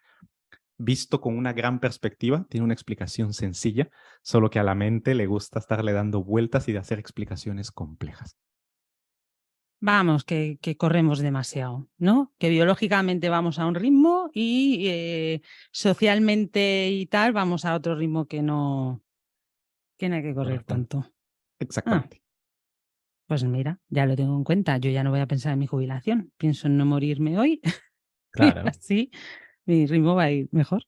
Visto con una gran perspectiva, tiene una explicación sencilla, solo que a la mente le gusta estarle dando vueltas y de hacer explicaciones complejas. Vamos, que corremos demasiado, ¿no? Que biológicamente vamos a un ritmo y socialmente y tal vamos a otro ritmo que no hay que correr tanto. Exactamente. Pues mira, ya lo tengo en cuenta. Yo ya no voy a pensar en mi jubilación. Pienso en no morirme hoy. Claro. Así mi ritmo va a ir mejor.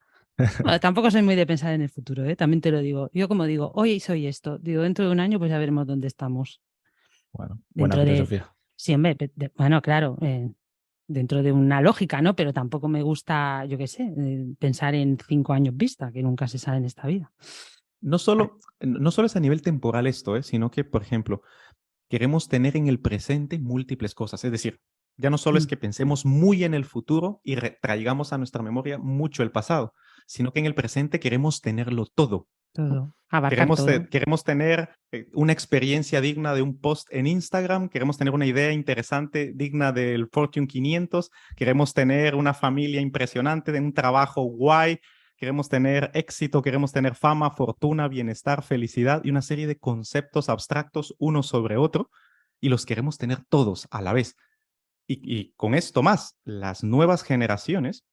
Bueno, tampoco soy muy de pensar en el futuro, ¿eh? También te lo digo. Yo como digo, hoy soy esto. Digo, dentro de un año pues ya veremos dónde estamos. Bueno, buena filosofía. Sí, hombre, bueno, claro, dentro de una lógica, ¿no? Pero tampoco me gusta, yo qué sé, pensar en 5 años vista, que nunca se sabe en esta vida. No solo es a nivel temporal esto, sino que, por ejemplo, queremos tener en el presente múltiples cosas. Es decir, ya no solo es que pensemos muy en el futuro y traigamos a nuestra memoria mucho el pasado, sino que en el presente queremos tenerlo todo. Todo, abarcar todo. Queremos tener una experiencia digna de un post en Instagram, queremos tener una idea interesante digna del Fortune 500, queremos tener una familia impresionante, de un trabajo guay, queremos tener éxito, queremos tener fama, fortuna, bienestar, felicidad y una serie de conceptos abstractos uno sobre otro y los queremos tener todos a la vez. Y con esto más, las nuevas generaciones,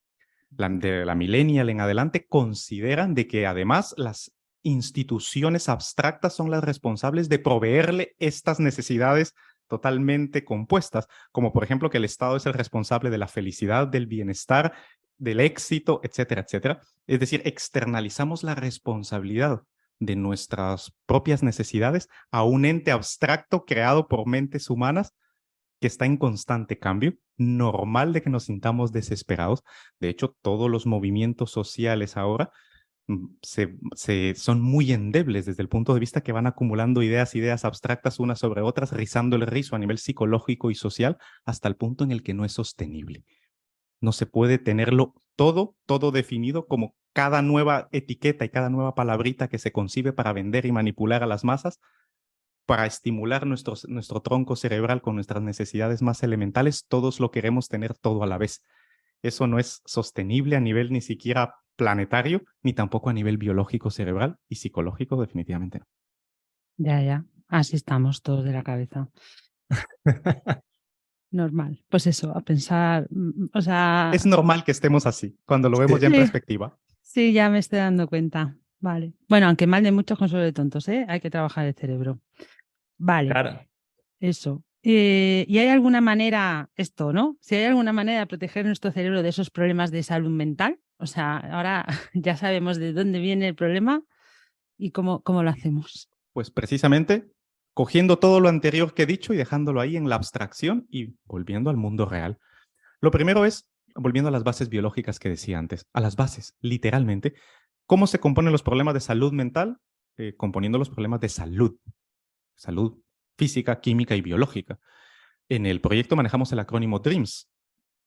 de la millennial en adelante, consideran de que además las instituciones abstractas son las responsables de proveerle estas necesidades totalmente compuestas, como por ejemplo que el Estado es el responsable de la felicidad, del bienestar, del éxito, etcétera, etcétera. Es decir, externalizamos la responsabilidad de nuestras propias necesidades a un ente abstracto creado por mentes humanas que está en constante cambio, normal de que nos sintamos desesperados. De hecho, todos los movimientos sociales ahora son muy endebles desde el punto de vista que van acumulando ideas abstractas unas sobre otras, rizando el rizo a nivel psicológico y social hasta el punto en el que no es sostenible. No se puede tenerlo todo definido como cada nueva etiqueta y cada nueva palabrita que se concibe para vender y manipular a las masas, para estimular nuestro tronco cerebral con nuestras necesidades más elementales. Todos lo queremos tener todo a la vez. Eso no es sostenible a nivel ni siquiera planetario, ni tampoco a nivel biológico, cerebral y psicológico, definitivamente no. Ya. Así estamos todos de la cabeza. Normal. Pues eso, a pensar, o sea... Es normal que estemos así, cuando lo vemos ya en Sí, perspectiva. sí, ya me estoy dando cuenta. Vale. Bueno, aunque mal de muchos consuelo de tontos, ¿eh? Hay que trabajar el cerebro. Vale, Claro. eso. ¿Y hay alguna manera, esto, ¿no? Si hay alguna manera de proteger nuestro cerebro de esos problemas de salud mental, o sea, ahora ya sabemos de dónde viene el problema y cómo lo hacemos. Pues precisamente cogiendo todo lo anterior que he dicho y dejándolo ahí en la abstracción y volviendo al mundo real. Lo primero es, volviendo a las bases biológicas que decía antes, a las bases, literalmente, ¿cómo se componen los problemas de salud mental? Componiendo los problemas de salud física, química y biológica. En el proyecto manejamos el acrónimo DREAMS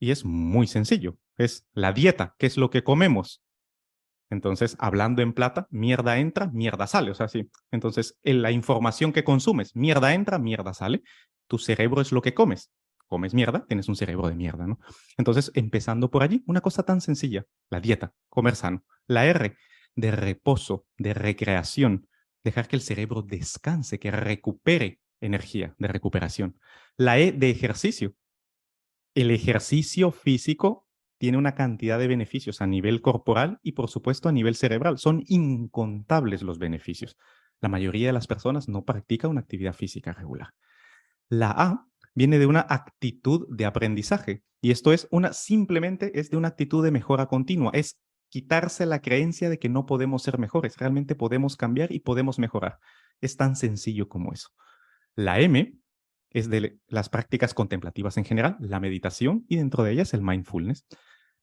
y es muy sencillo. Es la dieta, ¿qué es lo que comemos? Entonces, hablando en plata, mierda entra, mierda sale. O sea, sí. Entonces, en la información que consumes, mierda entra, mierda sale. Tu cerebro es lo que comes. Comes mierda, tienes un cerebro de mierda, ¿no? Entonces, empezando por allí, una cosa tan sencilla, la dieta, comer sano. La R, de reposo, de recreación, dejar que el cerebro descanse, que recupere energía, de recuperación. La E, de ejercicio. El ejercicio físico tiene una cantidad de beneficios a nivel corporal y, por supuesto, a nivel cerebral. Son incontables los beneficios. La mayoría de las personas no practica una actividad física regular. La A viene de una actitud de aprendizaje y esto es simplemente es de una actitud de mejora continua. Es quitarse la creencia de que no podemos ser mejores. Realmente podemos cambiar y podemos mejorar. Es tan sencillo como eso. La M es de las prácticas contemplativas en general, la meditación y dentro de ellas el mindfulness.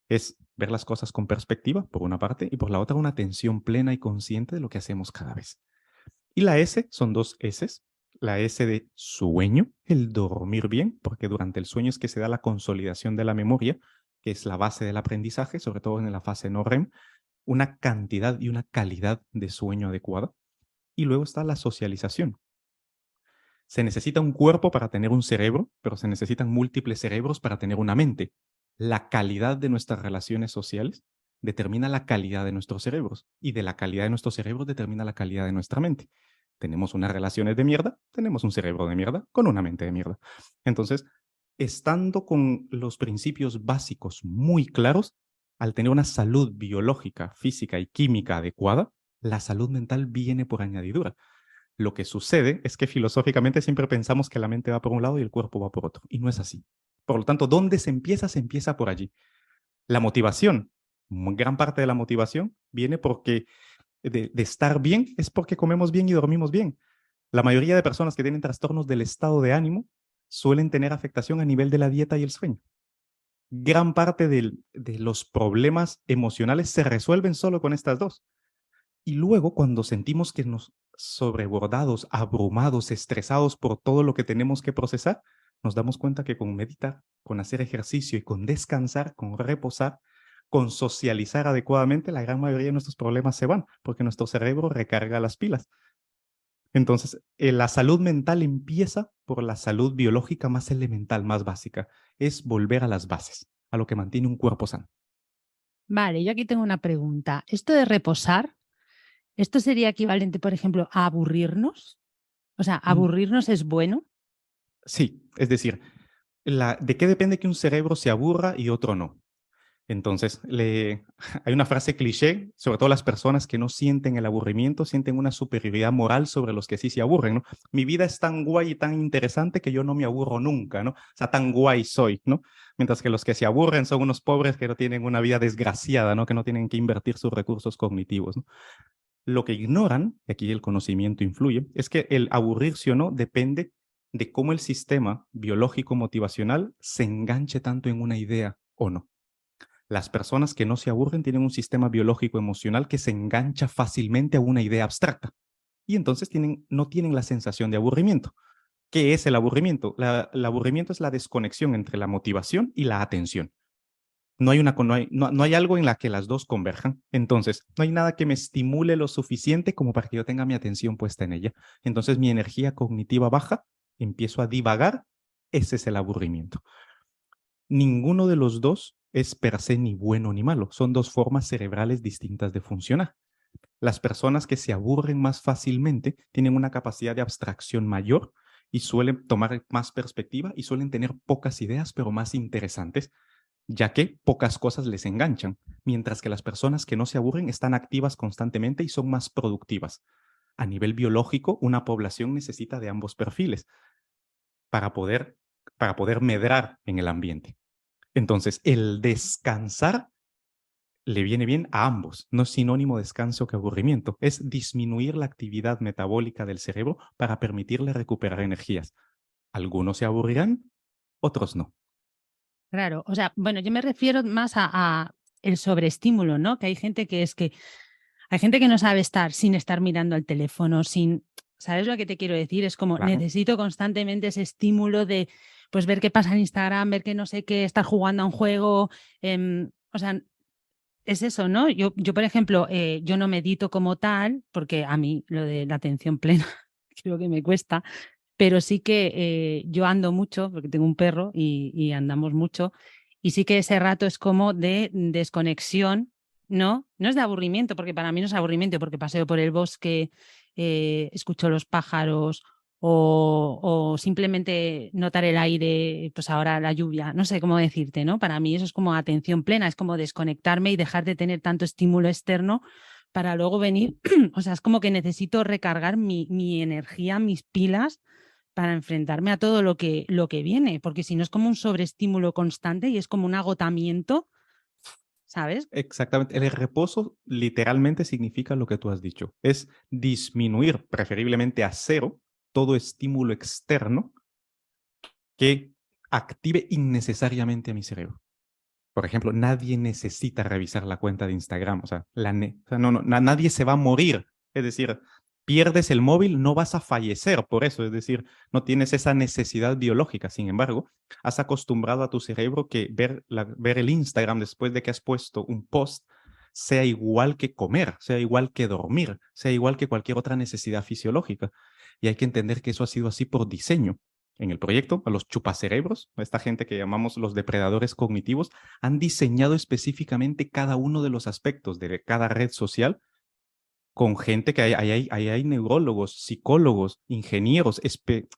Es ver las cosas con perspectiva, por una parte, y por la otra una atención plena y consciente de lo que hacemos cada vez. Y la S son dos S's. La S de sueño, el dormir bien, porque durante el sueño es que se da la consolidación de la memoria, que es la base del aprendizaje, sobre todo en la fase no REM, una cantidad y una calidad de sueño adecuada. Y luego está la socialización. Se necesita un cuerpo para tener un cerebro, pero se necesitan múltiples cerebros para tener una mente. La calidad de nuestras relaciones sociales determina la calidad de nuestros cerebros y de la calidad de nuestros cerebros determina la calidad de nuestra mente. Tenemos unas relaciones de mierda, tenemos un cerebro de mierda con una mente de mierda. Entonces, estando con los principios básicos muy claros, al tener una salud biológica, física y química adecuada, la salud mental viene por añadidura. Lo que sucede es que filosóficamente siempre pensamos que la mente va por un lado y el cuerpo va por otro, y no es así. Por lo tanto, ¿dónde se empieza por allí. La motivación, gran parte de la motivación viene porque de estar bien es porque comemos bien y dormimos bien. La mayoría de personas que tienen trastornos del estado de ánimo suelen tener afectación a nivel de la dieta y el sueño. Gran parte de los problemas emocionales se resuelven solo con estas dos. Y luego, cuando sentimos que nos sobrebordados, abrumados, estresados por todo lo que tenemos que procesar, nos damos cuenta que con meditar, con hacer ejercicio y con descansar, con reposar, con socializar adecuadamente, la gran mayoría de nuestros problemas se van, porque nuestro cerebro recarga las pilas. Entonces, la salud mental empieza por la salud biológica más elemental, más básica. Es volver a las bases, a lo que mantiene un cuerpo sano. Vale, yo aquí tengo una pregunta. ¿Esto de reposar, esto sería equivalente, por ejemplo, a aburrirnos? O sea, ¿aburrirnos es bueno? Sí, es decir, ¿de qué depende que un cerebro se aburra y otro no? Entonces, hay una frase cliché, sobre todo las personas que no sienten el aburrimiento, sienten una superioridad moral sobre los que sí se aburren, ¿no? Mi vida es tan guay y tan interesante que yo no me aburro nunca, ¿no? O sea, tan guay soy, ¿no? Mientras que los que se aburren son unos pobres que no tienen una vida desgraciada, ¿no? Que no tienen que invertir sus recursos cognitivos, ¿no? Lo que ignoran, y aquí el conocimiento influye, es que el aburrirse o no depende de cómo el sistema biológico motivacional se enganche tanto en una idea o no. Las personas que no se aburren tienen un sistema biológico emocional que se engancha fácilmente a una idea abstracta y entonces no tienen la sensación de aburrimiento. ¿Qué es el aburrimiento? El aburrimiento es la desconexión entre la motivación y la atención. No hay algo en la que las dos converjan. Entonces, no hay nada que me estimule lo suficiente como para que yo tenga mi atención puesta en ella. Entonces, mi energía cognitiva baja, empiezo a divagar. Ese es el aburrimiento. Ninguno de los dos es per se ni bueno ni malo. Son dos formas cerebrales distintas de funcionar. Las personas que se aburren más fácilmente tienen una capacidad de abstracción mayor y suelen tomar más perspectiva y suelen tener pocas ideas, pero más interesantes, ya que pocas cosas les enganchan, mientras que las personas que no se aburren están activas constantemente y son más productivas. A nivel biológico, una población necesita de ambos perfiles para poder medrar en el ambiente. Entonces, el descansar le viene bien a ambos. No es sinónimo de descanso que aburrimiento. Es disminuir la actividad metabólica del cerebro para permitirle recuperar energías. Algunos se aburrirán, otros no. Claro, o sea, bueno, yo me refiero más a el sobreestímulo, ¿no? Que hay gente hay gente que no sabe estar sin estar mirando al teléfono, ¿sabes lo que te quiero decir? Es como Claro. necesito constantemente ese estímulo de, pues, ver qué pasa en Instagram, ver que no sé qué, estar jugando a un juego, o sea, es eso, ¿no? Yo por ejemplo, yo no medito como tal, porque a mí lo de la atención plena creo que me cuesta, pero sí que yo ando mucho, porque tengo un perro y andamos mucho, y sí que ese rato es como de desconexión, ¿no? No es de aburrimiento, porque para mí no es aburrimiento, porque paseo por el bosque, escucho los pájaros o simplemente notar el aire, pues ahora la lluvia, no sé cómo decirte, ¿no? Para mí eso es como atención plena, es como desconectarme y dejar de tener tanto estímulo externo para luego venir, o sea, es como que necesito recargar mi energía, mis pilas para enfrentarme a todo lo que viene, porque si no es como un sobreestímulo constante y es como un agotamiento, ¿sabes? Exactamente. El reposo literalmente significa lo que tú has dicho. Es disminuir, preferiblemente a cero, todo estímulo externo que active innecesariamente a mi cerebro. Por ejemplo, nadie necesita revisar la cuenta de Instagram. O sea, nadie se va a morir. Es decir, pierdes el móvil, no vas a fallecer por eso. Es decir, no tienes esa necesidad biológica. Sin embargo, has acostumbrado a tu cerebro que ver el Instagram después de que has puesto un post sea igual que comer, sea igual que dormir, sea igual que cualquier otra necesidad fisiológica. Y hay que entender que eso ha sido así por diseño. En el proyecto, a los chupacerebros, a esta gente que llamamos los depredadores cognitivos, han diseñado específicamente cada uno de los aspectos de cada red social con gente que hay neurólogos, psicólogos, ingenieros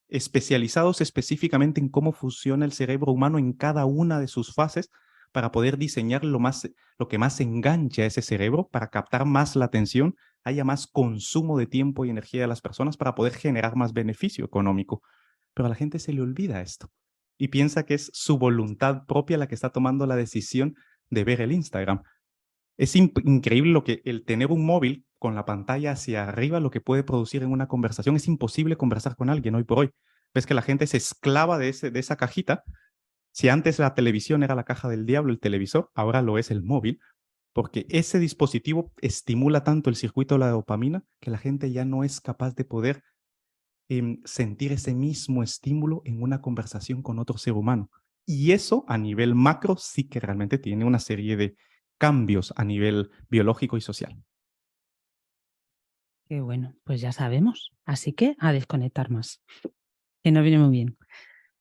especializados específicamente en cómo funciona el cerebro humano en cada una de sus fases para poder diseñar lo que más enganche a ese cerebro, para captar más la atención, haya más consumo de tiempo y energía de las personas para poder generar más beneficio económico. Pero a la gente se le olvida esto y piensa que es su voluntad propia la que está tomando la decisión de ver el Instagram. Es increíble lo que el tener un móvil con la pantalla hacia arriba, lo que puede producir en una conversación. Es imposible conversar con alguien hoy por hoy. Ves que la gente es esclava de esa cajita. Si antes la televisión era la caja del diablo, el televisor, ahora lo es el móvil, porque ese dispositivo estimula tanto el circuito de la dopamina que la gente ya no es capaz de poder sentir ese mismo estímulo en una conversación con otro ser humano. Y eso a nivel macro sí que realmente tiene una serie de cambios a nivel biológico y social. Qué bueno, pues ya sabemos. Así que a desconectar más, que nos viene muy bien.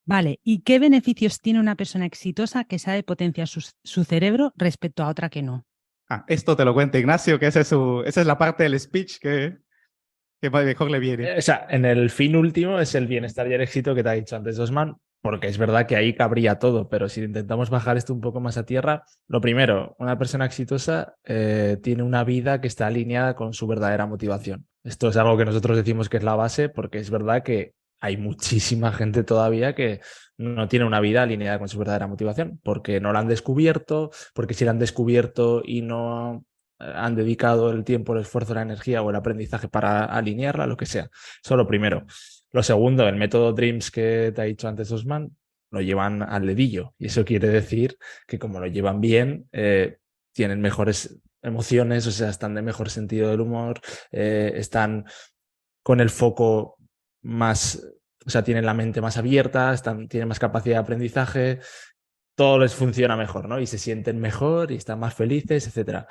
Vale, ¿y qué beneficios tiene una persona exitosa que sabe potenciar su cerebro respecto a otra que no? Esto te lo cuenta Ignacio, que esa es la parte del speech que mejor le viene. O sea, en el fin último es el bienestar y el éxito que te ha dicho antes Osman, porque es verdad que ahí cabría todo, pero si intentamos bajar esto un poco más a tierra, lo primero, una persona exitosa tiene una vida que está alineada con su verdadera motivación. Esto es algo que nosotros decimos que es la base, porque es verdad que hay muchísima gente todavía que no tiene una vida alineada con su verdadera motivación, porque no la han descubierto, porque si la han descubierto y no han dedicado el tiempo, el esfuerzo, la energía o el aprendizaje para alinearla, lo que sea. Eso lo primero. Lo segundo, el método DREAMS que te ha dicho antes Osman, lo llevan al dedillo. Y eso quiere decir que como lo llevan bien, tienen mejores emociones, o sea, están de mejor sentido del humor, están con el foco más, o sea, tienen la mente más abierta, tienen más capacidad de aprendizaje, todo les funciona mejor, ¿no? Y se sienten mejor y están más felices, etcétera.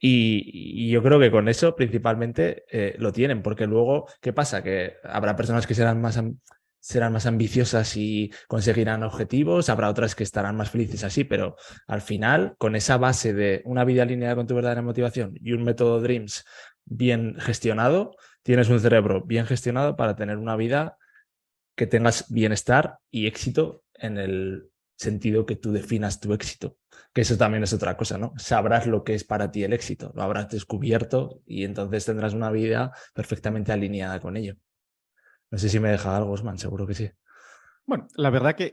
Y yo creo que con eso principalmente lo tienen, porque luego, ¿qué pasa? Que habrá personas que serán más ambiciosas y conseguirán objetivos, habrá otras que estarán más felices así, pero al final, con esa base de una vida alineada con tu verdadera motivación y un método Dreams bien gestionado, tienes un cerebro bien gestionado para tener una vida que tengas bienestar y éxito en el sentido que tú definas tu éxito. Que eso también es otra cosa, ¿no? Sabrás lo que es para ti el éxito, lo habrás descubierto y entonces tendrás una vida perfectamente alineada con ello. No sé si me deja algo, Osman, seguro que sí. Bueno, la verdad que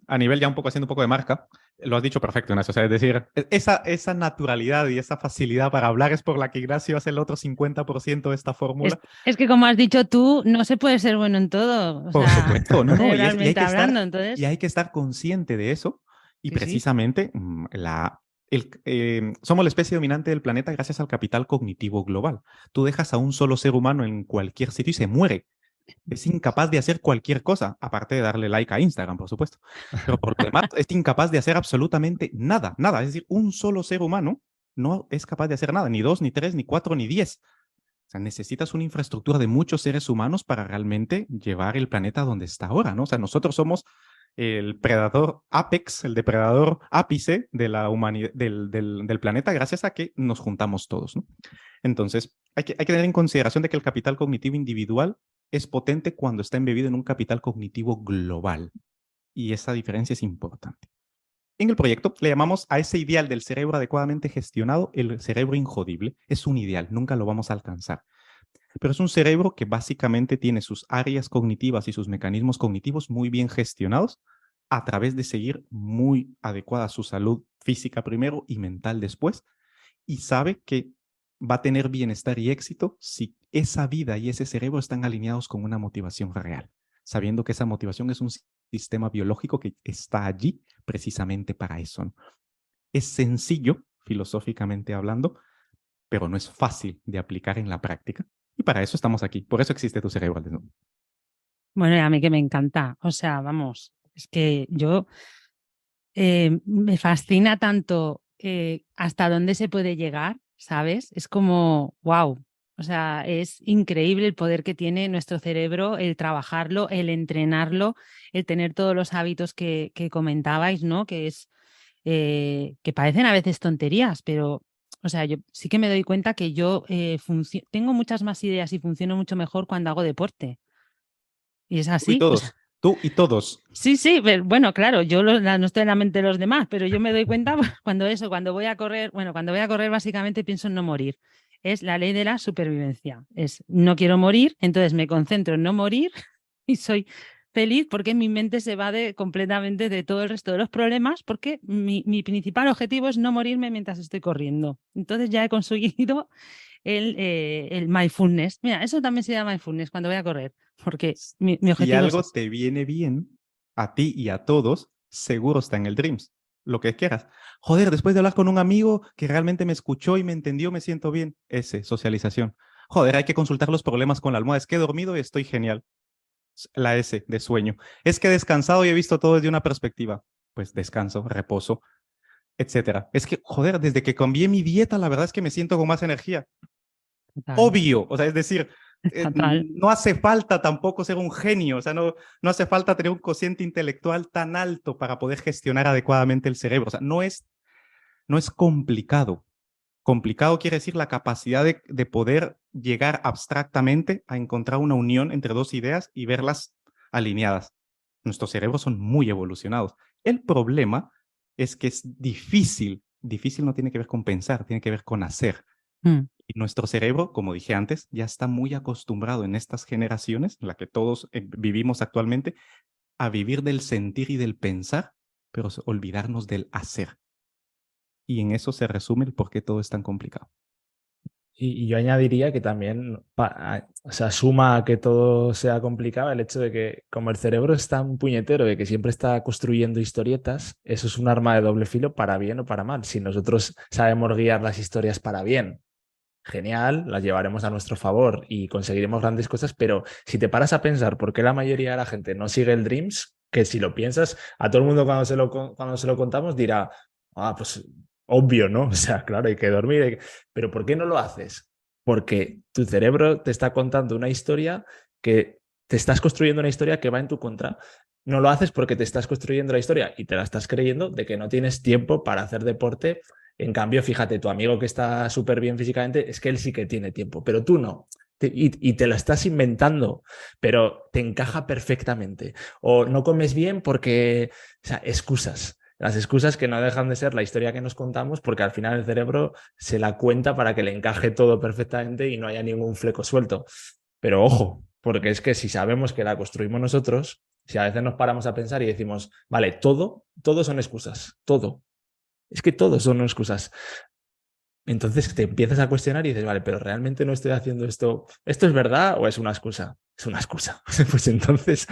a nivel ya un poco haciendo un poco de marca, lo has dicho perfecto, Ignacio. O sea, es decir, esa naturalidad y esa facilidad para hablar es por la que Ignacio hace el otro 50% de esta fórmula. Es que como has dicho tú, no se puede ser bueno en todo, o Por sea, supuesto, no, no, cerebralmente hablando, entonces, y hay que estar consciente de eso. Y sí, sí. precisamente somos la especie dominante del planeta gracias al capital cognitivo global. Tú dejas a un solo ser humano en cualquier sitio y se muere. Es incapaz de hacer cualquier cosa, aparte de darle like a Instagram, por supuesto. Pero por lo demás, es incapaz de hacer absolutamente nada, nada. Es decir, un solo ser humano no es capaz de hacer nada, ni dos, ni tres, ni cuatro, ni 10. O sea, necesitas una infraestructura de muchos seres humanos para realmente llevar el planeta donde está ahora, ¿no? O sea, nosotros somos el predador apex, el depredador ápice de la humanidad, del planeta, gracias a que nos juntamos todos, ¿no? Entonces, hay que tener en consideración de que el capital cognitivo individual es potente cuando está embebido en un capital cognitivo global. Y esa diferencia es importante. En el proyecto le llamamos a ese ideal del cerebro adecuadamente gestionado el cerebro injodible. Es un ideal, nunca lo vamos a alcanzar. Pero es un cerebro que básicamente tiene sus áreas cognitivas y sus mecanismos cognitivos muy bien gestionados a través de seguir muy adecuada su salud física primero y mental después. Y sabe que va a tener bienestar y éxito si esa vida y ese cerebro están alineados con una motivación real, sabiendo que esa motivación es un sistema biológico que está allí precisamente para eso, ¿no? Es sencillo, filosóficamente hablando, pero no es fácil de aplicar en la práctica. Y para eso estamos aquí. Por eso existe tu cerebro al desnudo. Bueno, y a mí que me encanta, o sea, vamos, es que yo me fascina tanto hasta dónde se puede llegar, ¿sabes? Es como, wow, o sea, es increíble el poder que tiene nuestro cerebro, el trabajarlo, el entrenarlo, el tener todos los hábitos que comentabais, ¿no? Que parecen a veces tonterías, pero, o sea, yo sí que me doy cuenta que yo tengo muchas más ideas y funciono mucho mejor cuando hago deporte. Y es Tú y así, o sea, todos. Tú y todos. sí, sí, pero, bueno, claro, yo no estoy en la mente de los demás, pero yo me doy cuenta cuando voy a correr, bueno, cuando voy a correr básicamente pienso en no morir. Es la ley de la supervivencia. Es no quiero morir, entonces me concentro en no morir y soy feliz porque mi mente se va completamente de todo el resto de los problemas porque mi principal objetivo es no morirme mientras estoy corriendo. Entonces ya he conseguido el mindfulness. Mira, eso también se llama mindfulness cuando voy a correr, porque mi Si objetivo es algo ese. te viene bien, a ti y a todos, seguro está en el Dreams. Lo que quieras. Joder, después de hablar con un amigo que realmente me escuchó y me entendió, me siento bien. Ese, socialización. Joder, hay que consultar los problemas con la almohada. Es que he dormido y estoy genial. La S de sueño. Es que he descansado y he visto todo desde una perspectiva. Pues descanso, reposo, etcétera. Es que, joder, desde que cambié mi dieta, la verdad es que me siento con más energía. Total, Obvio, o sea, es decir, total. no hace falta tampoco ser un genio, o sea, no hace falta tener un cociente intelectual tan alto para poder gestionar adecuadamente el cerebro, o sea, no es complicado. Complicado quiere decir la capacidad de poder llegar abstractamente a encontrar una unión entre dos ideas y verlas alineadas. Nuestros cerebros son muy evolucionados. El problema es que es difícil. Difícil no tiene que ver con pensar, tiene que ver con hacer. Mm. Y nuestro cerebro, como dije antes, ya está muy acostumbrado en estas generaciones, en la que todos vivimos actualmente, a vivir del sentir y del pensar, pero olvidarnos del hacer. Y en eso se resume el por qué todo es tan complicado. Y yo añadiría que también, o sea, suma a que todo sea complicado el hecho de que como el cerebro es tan puñetero de que siempre está construyendo historietas, eso es un arma de doble filo para bien o para mal. Si nosotros sabemos guiar las historias para bien, genial, las llevaremos a nuestro favor y conseguiremos grandes cosas, pero si te paras a pensar por qué la mayoría de la gente no sigue el Dreams, que si lo piensas, a todo el mundo cuando se lo contamos dirá, ah, pues obvio, ¿no? O sea, claro, hay que dormir, pero ¿por qué no lo haces? Porque tu cerebro te está contando una historia que te estás construyendo una historia que va en tu contra. No lo haces porque te estás construyendo la historia y te la estás creyendo de que no tienes tiempo para hacer deporte. En cambio, fíjate, tu amigo que está súper bien físicamente, es que él sí que tiene tiempo, pero tú no. Y te la estás inventando, pero te encaja perfectamente. O no comes bien porque, o sea, excusas. Las excusas que no dejan de ser la historia que nos contamos, porque al final el cerebro se la cuenta para que le encaje todo perfectamente y no haya ningún fleco suelto. Pero ojo, porque es que si sabemos que la construimos nosotros, si a veces nos paramos a pensar y decimos, vale, todo son excusas, todo. Es que todo son excusas. Entonces te empiezas a cuestionar y dices, vale, pero realmente no estoy haciendo esto. ¿Esto es verdad o es una excusa? Es una excusa. Pues entonces,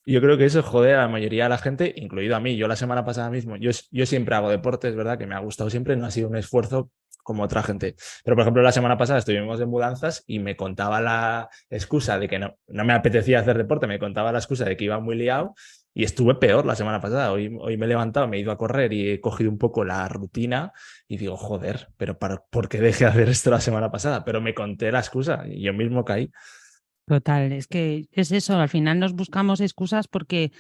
yo creo que eso jode a la mayoría de la gente, incluido a mí. Yo la semana pasada mismo, yo siempre hago deporte, es verdad que me ha gustado siempre, no ha sido un esfuerzo como otra gente. Pero, por ejemplo, la semana pasada estuvimos en mudanzas y me contaba la excusa de que no me apetecía hacer deporte, me contaba la excusa de que iba muy liado y estuve peor la semana pasada. Hoy me he levantado, me he ido a correr y he cogido un poco la rutina y digo, joder, pero ¿por qué dejé de hacer esto la semana pasada? Pero me conté la excusa y yo mismo caí. Total, es que es eso, al final nos buscamos excusas porque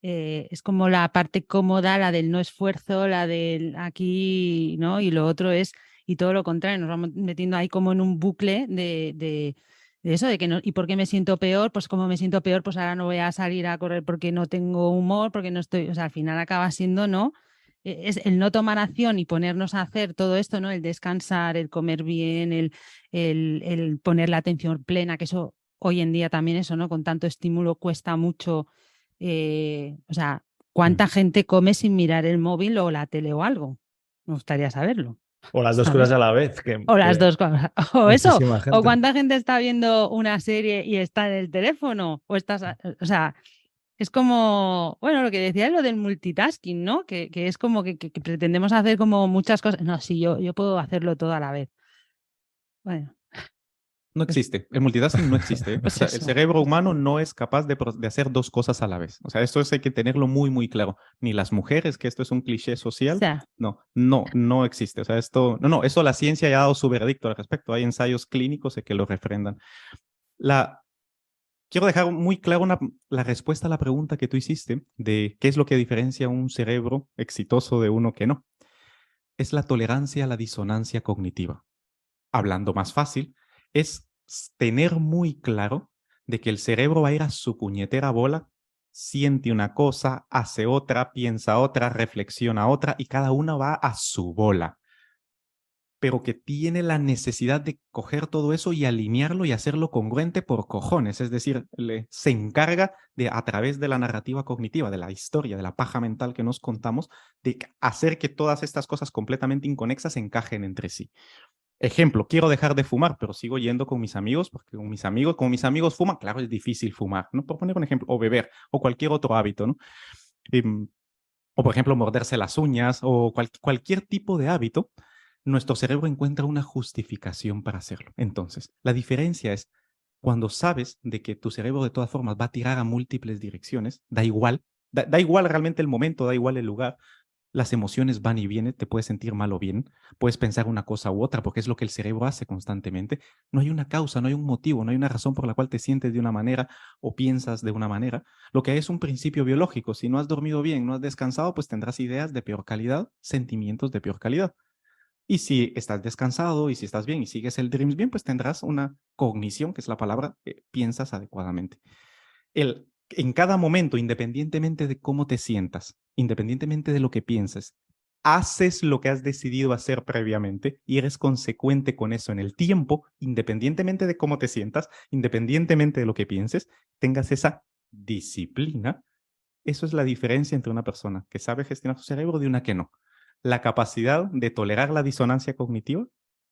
es como la parte cómoda, la del no esfuerzo, la del aquí, ¿no? Y lo otro es, y todo lo contrario, nos vamos metiendo ahí como en un bucle de eso, de que no, ¿y por qué me siento peor? Pues como me siento peor, pues ahora no voy a salir a correr porque no tengo humor, porque no estoy, o sea, al final acaba siendo, ¿no? Es el no tomar acción y ponernos a hacer todo esto, ¿no? El descansar, el comer bien, el poner la atención plena, que eso hoy en día también eso, ¿no? Con tanto estímulo cuesta mucho, o sea, ¿cuánta gente come sin mirar el móvil o la tele o algo? Me gustaría saberlo, O las dos cosas ¿sabes? a la vez, O las que dos cosas. O eso, muchísima o gente. cuánta gente está viendo una serie y está en el teléfono, o estás, o sea, es como, bueno, lo que decía lo del multitasking, ¿no? Que es como que pretendemos hacer como muchas cosas. No, sí, yo puedo hacerlo todo a la vez. Bueno, No pues, existe. El multitasking no existe. ¿Eh? O pues sea, el eso. cerebro humano no es capaz de hacer dos cosas a la vez. O sea, esto hay que tenerlo muy, muy claro. Ni las mujeres, que esto es un cliché O social. sea, No existe. O sea, eso la ciencia ya ha dado su veredicto al respecto. Hay ensayos clínicos que lo refrendan. La, Quiero dejar muy claro la respuesta a la pregunta que tú hiciste de qué es lo que diferencia un cerebro exitoso de uno que no. Es la tolerancia a la disonancia cognitiva. Hablando más fácil, es tener muy claro de que el cerebro va a ir a su puñetera bola, siente una cosa, hace otra, piensa otra, reflexiona otra y cada una va a su bola, pero que tiene la necesidad de coger todo eso y alinearlo y hacerlo congruente por cojones. Es decir, se encarga de, a través de la narrativa cognitiva, de la historia, de la paja mental que nos contamos, de hacer que todas estas cosas completamente inconexas encajen entre sí. Ejemplo, quiero dejar de fumar, pero sigo yendo con mis amigos, porque como mis amigos fuman, claro, es difícil fumar, ¿no? Por poner un ejemplo, o beber, o cualquier otro hábito, ¿no? O por ejemplo, morderse las uñas, o cualquier tipo de hábito, nuestro cerebro encuentra una justificación para hacerlo. Entonces, la diferencia es cuando sabes de que tu cerebro de todas formas va a tirar a múltiples direcciones, da igual, da igual realmente el momento, da igual el lugar, las emociones van y vienen, te puedes sentir mal o bien, puedes pensar una cosa u otra, porque es lo que el cerebro hace constantemente. No hay una causa, no hay un motivo, no hay una razón por la cual te sientes de una manera o piensas de una manera. Lo que hay es un principio biológico. Si no has dormido bien, no has descansado, pues tendrás ideas de peor calidad, sentimientos de peor calidad. Y si estás descansado y si estás bien y sigues el Dreams bien, pues tendrás una cognición, que es la palabra, piensas adecuadamente. En cada momento, independientemente de cómo te sientas, independientemente de lo que pienses, haces lo que has decidido hacer previamente y eres consecuente con eso en el tiempo, independientemente de cómo te sientas, independientemente de lo que pienses, tengas esa disciplina. Eso es la diferencia entre una persona que sabe gestionar su cerebro de una que no. La capacidad de tolerar la disonancia cognitiva,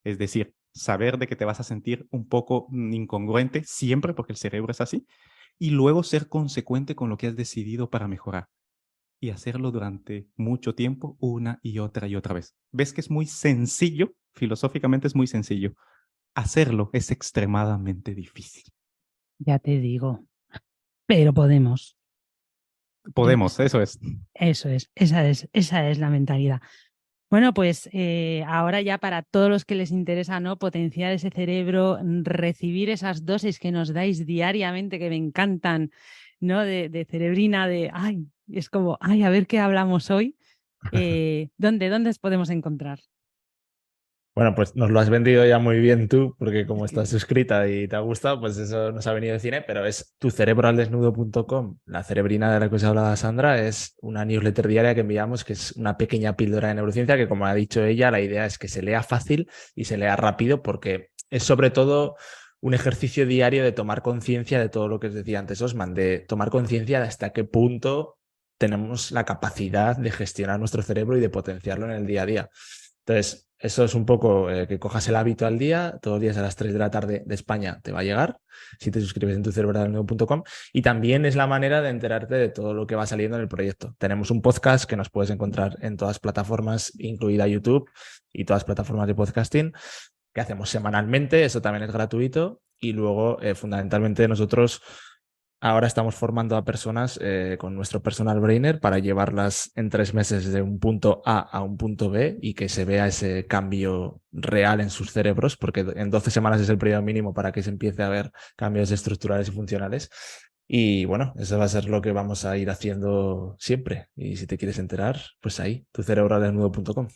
es decir, saber de que te vas a sentir un poco incongruente siempre, porque el cerebro es así, y luego ser consecuente con lo que has decidido para mejorar y hacerlo durante mucho tiempo, una y otra vez. ¿Ves que es muy sencillo? Filosóficamente es muy sencillo. Hacerlo es extremadamente difícil. Ya te digo, pero podemos. Podemos, eso es. Eso es, esa es la mentalidad. Bueno, pues ahora ya para todos los que les interesa, ¿no? Potenciar ese cerebro, recibir esas dosis que nos dais diariamente, que me encantan, ¿no? De cerebrina, ay, es como, ay, a ver qué hablamos hoy. ¿Dónde os podemos encontrar? Bueno, pues nos lo has vendido ya muy bien tú, porque Es como que estás suscrita y te ha gustado, pues eso nos ha venido de cine, pero es tucerebroaldesnudo.com. La cerebrina de la que os hablaba Sandra es una newsletter diaria que enviamos, que es una pequeña píldora de neurociencia que, como ha dicho ella, la idea es que se lea fácil y se lea rápido, porque es sobre todo un ejercicio diario de tomar conciencia de todo lo que os decía antes Osman, de tomar conciencia de hasta qué punto tenemos la capacidad de gestionar nuestro cerebro y de potenciarlo en el día a día. Entonces, eso es un poco que cojas el hábito al día, todos los días a las 3 de la tarde de España te va a llegar, si te suscribes en tucerebroaldesnudo.com, y también es la manera de enterarte de todo lo que va saliendo en el proyecto. Tenemos un podcast que nos puedes encontrar en todas plataformas, incluida YouTube y todas plataformas de podcasting, que hacemos semanalmente, eso también es gratuito, y luego fundamentalmente nosotros ahora estamos formando a personas con nuestro personal brainer para llevarlas en 3 meses de un punto A un punto B y que se vea ese cambio real en sus cerebros, porque en 12 semanas es el periodo mínimo para que se empiece a ver cambios estructurales y funcionales. Y bueno, eso va a ser lo que vamos a ir haciendo siempre. Y si te quieres enterar, pues ahí, tucerebroaldesnudo.com.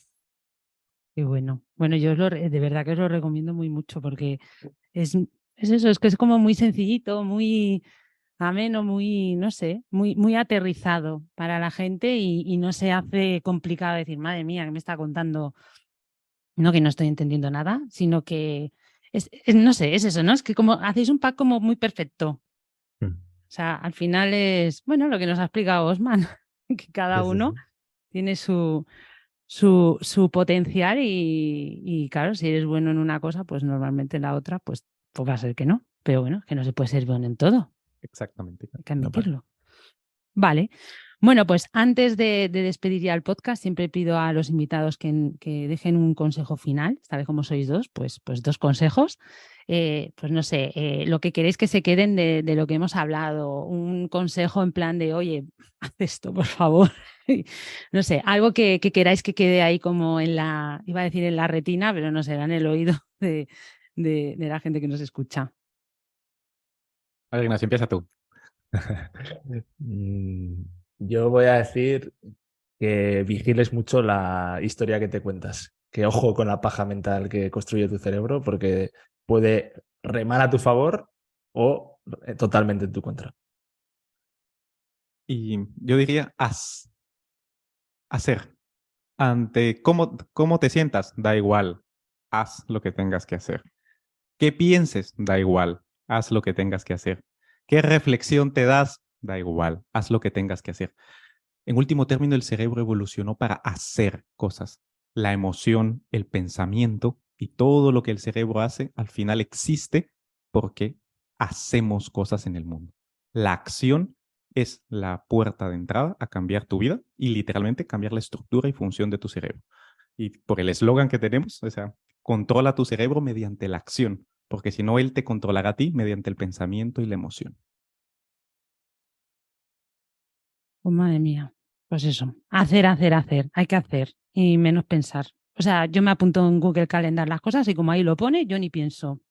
qué bueno. Bueno, yo de verdad que os lo recomiendo muy mucho porque es eso, es que es como muy sencillito, muy ameno, muy, no sé, muy aterrizado para la gente y no se hace complicado decir, madre mía, ¿qué me está contando? No que no estoy entendiendo nada, sino que no sé, es eso, ¿no? Es que como hacéis un pack como muy perfecto. O sea, al final es, bueno, lo que nos ha explicado Osman, que cada Sí, sí, uno sí. tiene su potencial y claro, si eres bueno en una cosa, pues normalmente en la otra, pues va a ser que no. Pero bueno, que no se puede ser bueno en todo, Exactamente. hay que No, admitirlo. Vale. Bueno, pues antes de despedir ya el podcast, siempre pido a los invitados que dejen un consejo final. Esta vez, como sois dos, pues 2 consejos. Pues no sé, lo que queréis que se queden de lo que hemos hablado. Un consejo en plan de, oye, haz esto, por favor. No sé, algo que queráis que quede ahí como iba a decir en la retina, pero no será en el oído de la gente que nos escucha. A ver, Ignacio, empieza tú. Mm, Yo voy a decir que vigiles mucho la historia que te cuentas. Que ojo con la paja mental que construye tu cerebro, porque puede remar a tu favor o totalmente en tu contra. Y yo diría, hacer. Ante cómo te sientas, da igual. Haz lo que tengas que hacer. ¿Qué pienses? Da igual. Haz lo que tengas que hacer. ¿Qué reflexión te das? Da igual. Haz lo que tengas que hacer. En último término, el cerebro evolucionó para hacer cosas. La emoción, el pensamiento y todo lo que el cerebro hace al final existe porque hacemos cosas en el mundo. La acción es la puerta de entrada a cambiar tu vida y literalmente cambiar la estructura y función de tu cerebro. Y por el eslogan que tenemos, o sea, controla tu cerebro mediante la acción, porque si no, él te controlará a ti mediante el pensamiento y la emoción. Pues madre mía, pues eso, hacer, hay que hacer y menos pensar. O sea, yo me apunto en Google Calendar las cosas y como ahí lo pone, yo ni pienso.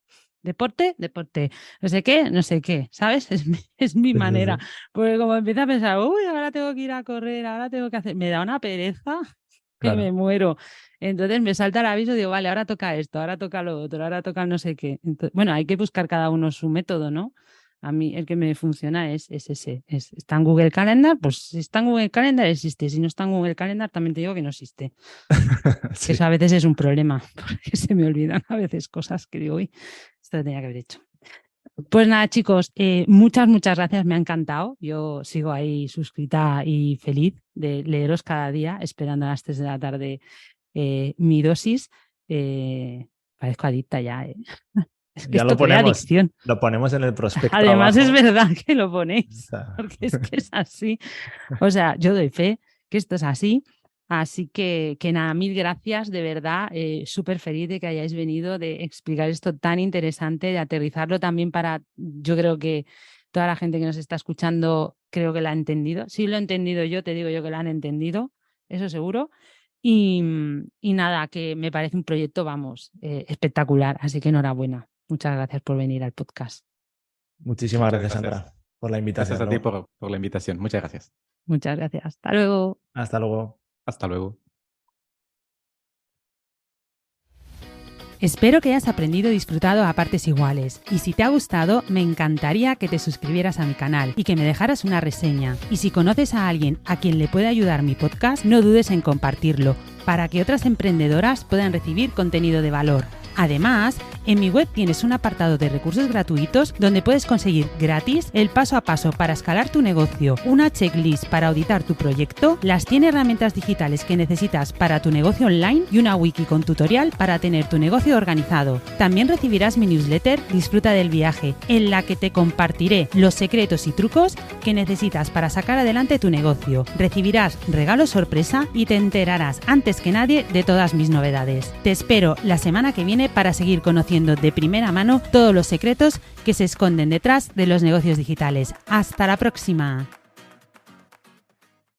Deporte, deporte, no sé qué, ¿sabes? Es mi Sí, sí, manera. sí. Porque como empiezo a pensar, uy, ahora tengo que ir a correr, ahora tengo que hacer, me da una pereza que me Claro. muero. Entonces me salta el aviso y digo, vale, ahora toca esto, ahora toca lo otro, ahora toca no sé qué. Entonces, bueno, hay que buscar cada uno su método, ¿no? A mí el que me funciona es ese. Está en Google Calendar, pues si está en Google Calendar existe. Si no está en Google Calendar, también te digo que no existe. Que eso Sí. a veces es un problema, porque se me olvidan a veces cosas que digo, uy, esto lo tenía que haber hecho. Pues nada, chicos, muchas gracias, me ha encantado. Yo sigo ahí suscrita y feliz de leeros cada día, esperando a las 3 de la tarde mi dosis. Parezco adicta ya, ¿eh? Es que Ya esto lo crea ponemos, adicción. lo ponemos en el prospecto Además abajo. es verdad que lo O ponéis, sea, porque es que es así. O sea, yo doy fe que esto es así. Así que nada, mil gracias, de verdad. Súper feliz de que hayáis venido, de explicar esto tan interesante, de aterrizarlo también para, yo creo que toda la gente que nos está escuchando, creo que la ha entendido. Si lo he entendido yo, te digo yo que la han entendido, eso seguro. Y nada, que me parece un proyecto, vamos, espectacular. Así que enhorabuena. Muchas gracias por venir al podcast. muchísimas Muchas gracias, gracias. Sandra, por la Gracias invitación. a ti ¿No? por la invitación. Muchas gracias. Muchas gracias. Hasta luego. Hasta luego. Hasta luego. Espero que hayas aprendido y disfrutado a partes iguales. Y si te ha gustado, me encantaría que te suscribieras a mi canal y que me dejaras una reseña. Y si conoces a alguien a quien le puede ayudar mi podcast, no dudes en compartirlo, para que otras emprendedoras puedan recibir contenido de valor. Además, en mi web tienes un apartado de recursos gratuitos donde puedes conseguir gratis el paso a paso para escalar tu negocio, una checklist para auditar tu proyecto, las 100 herramientas digitales que necesitas para tu negocio online y una wiki con tutorial para tener tu negocio organizado. También recibirás mi newsletter Disfruta del viaje, en la que te compartiré los secretos y trucos que necesitas para sacar adelante tu negocio. Recibirás regalos sorpresa y te enterarás antes que nadie de todas mis novedades. Te espero la semana que viene para seguir conociendo de primera mano todos los secretos que se esconden detrás de los negocios digitales. ¡Hasta la próxima!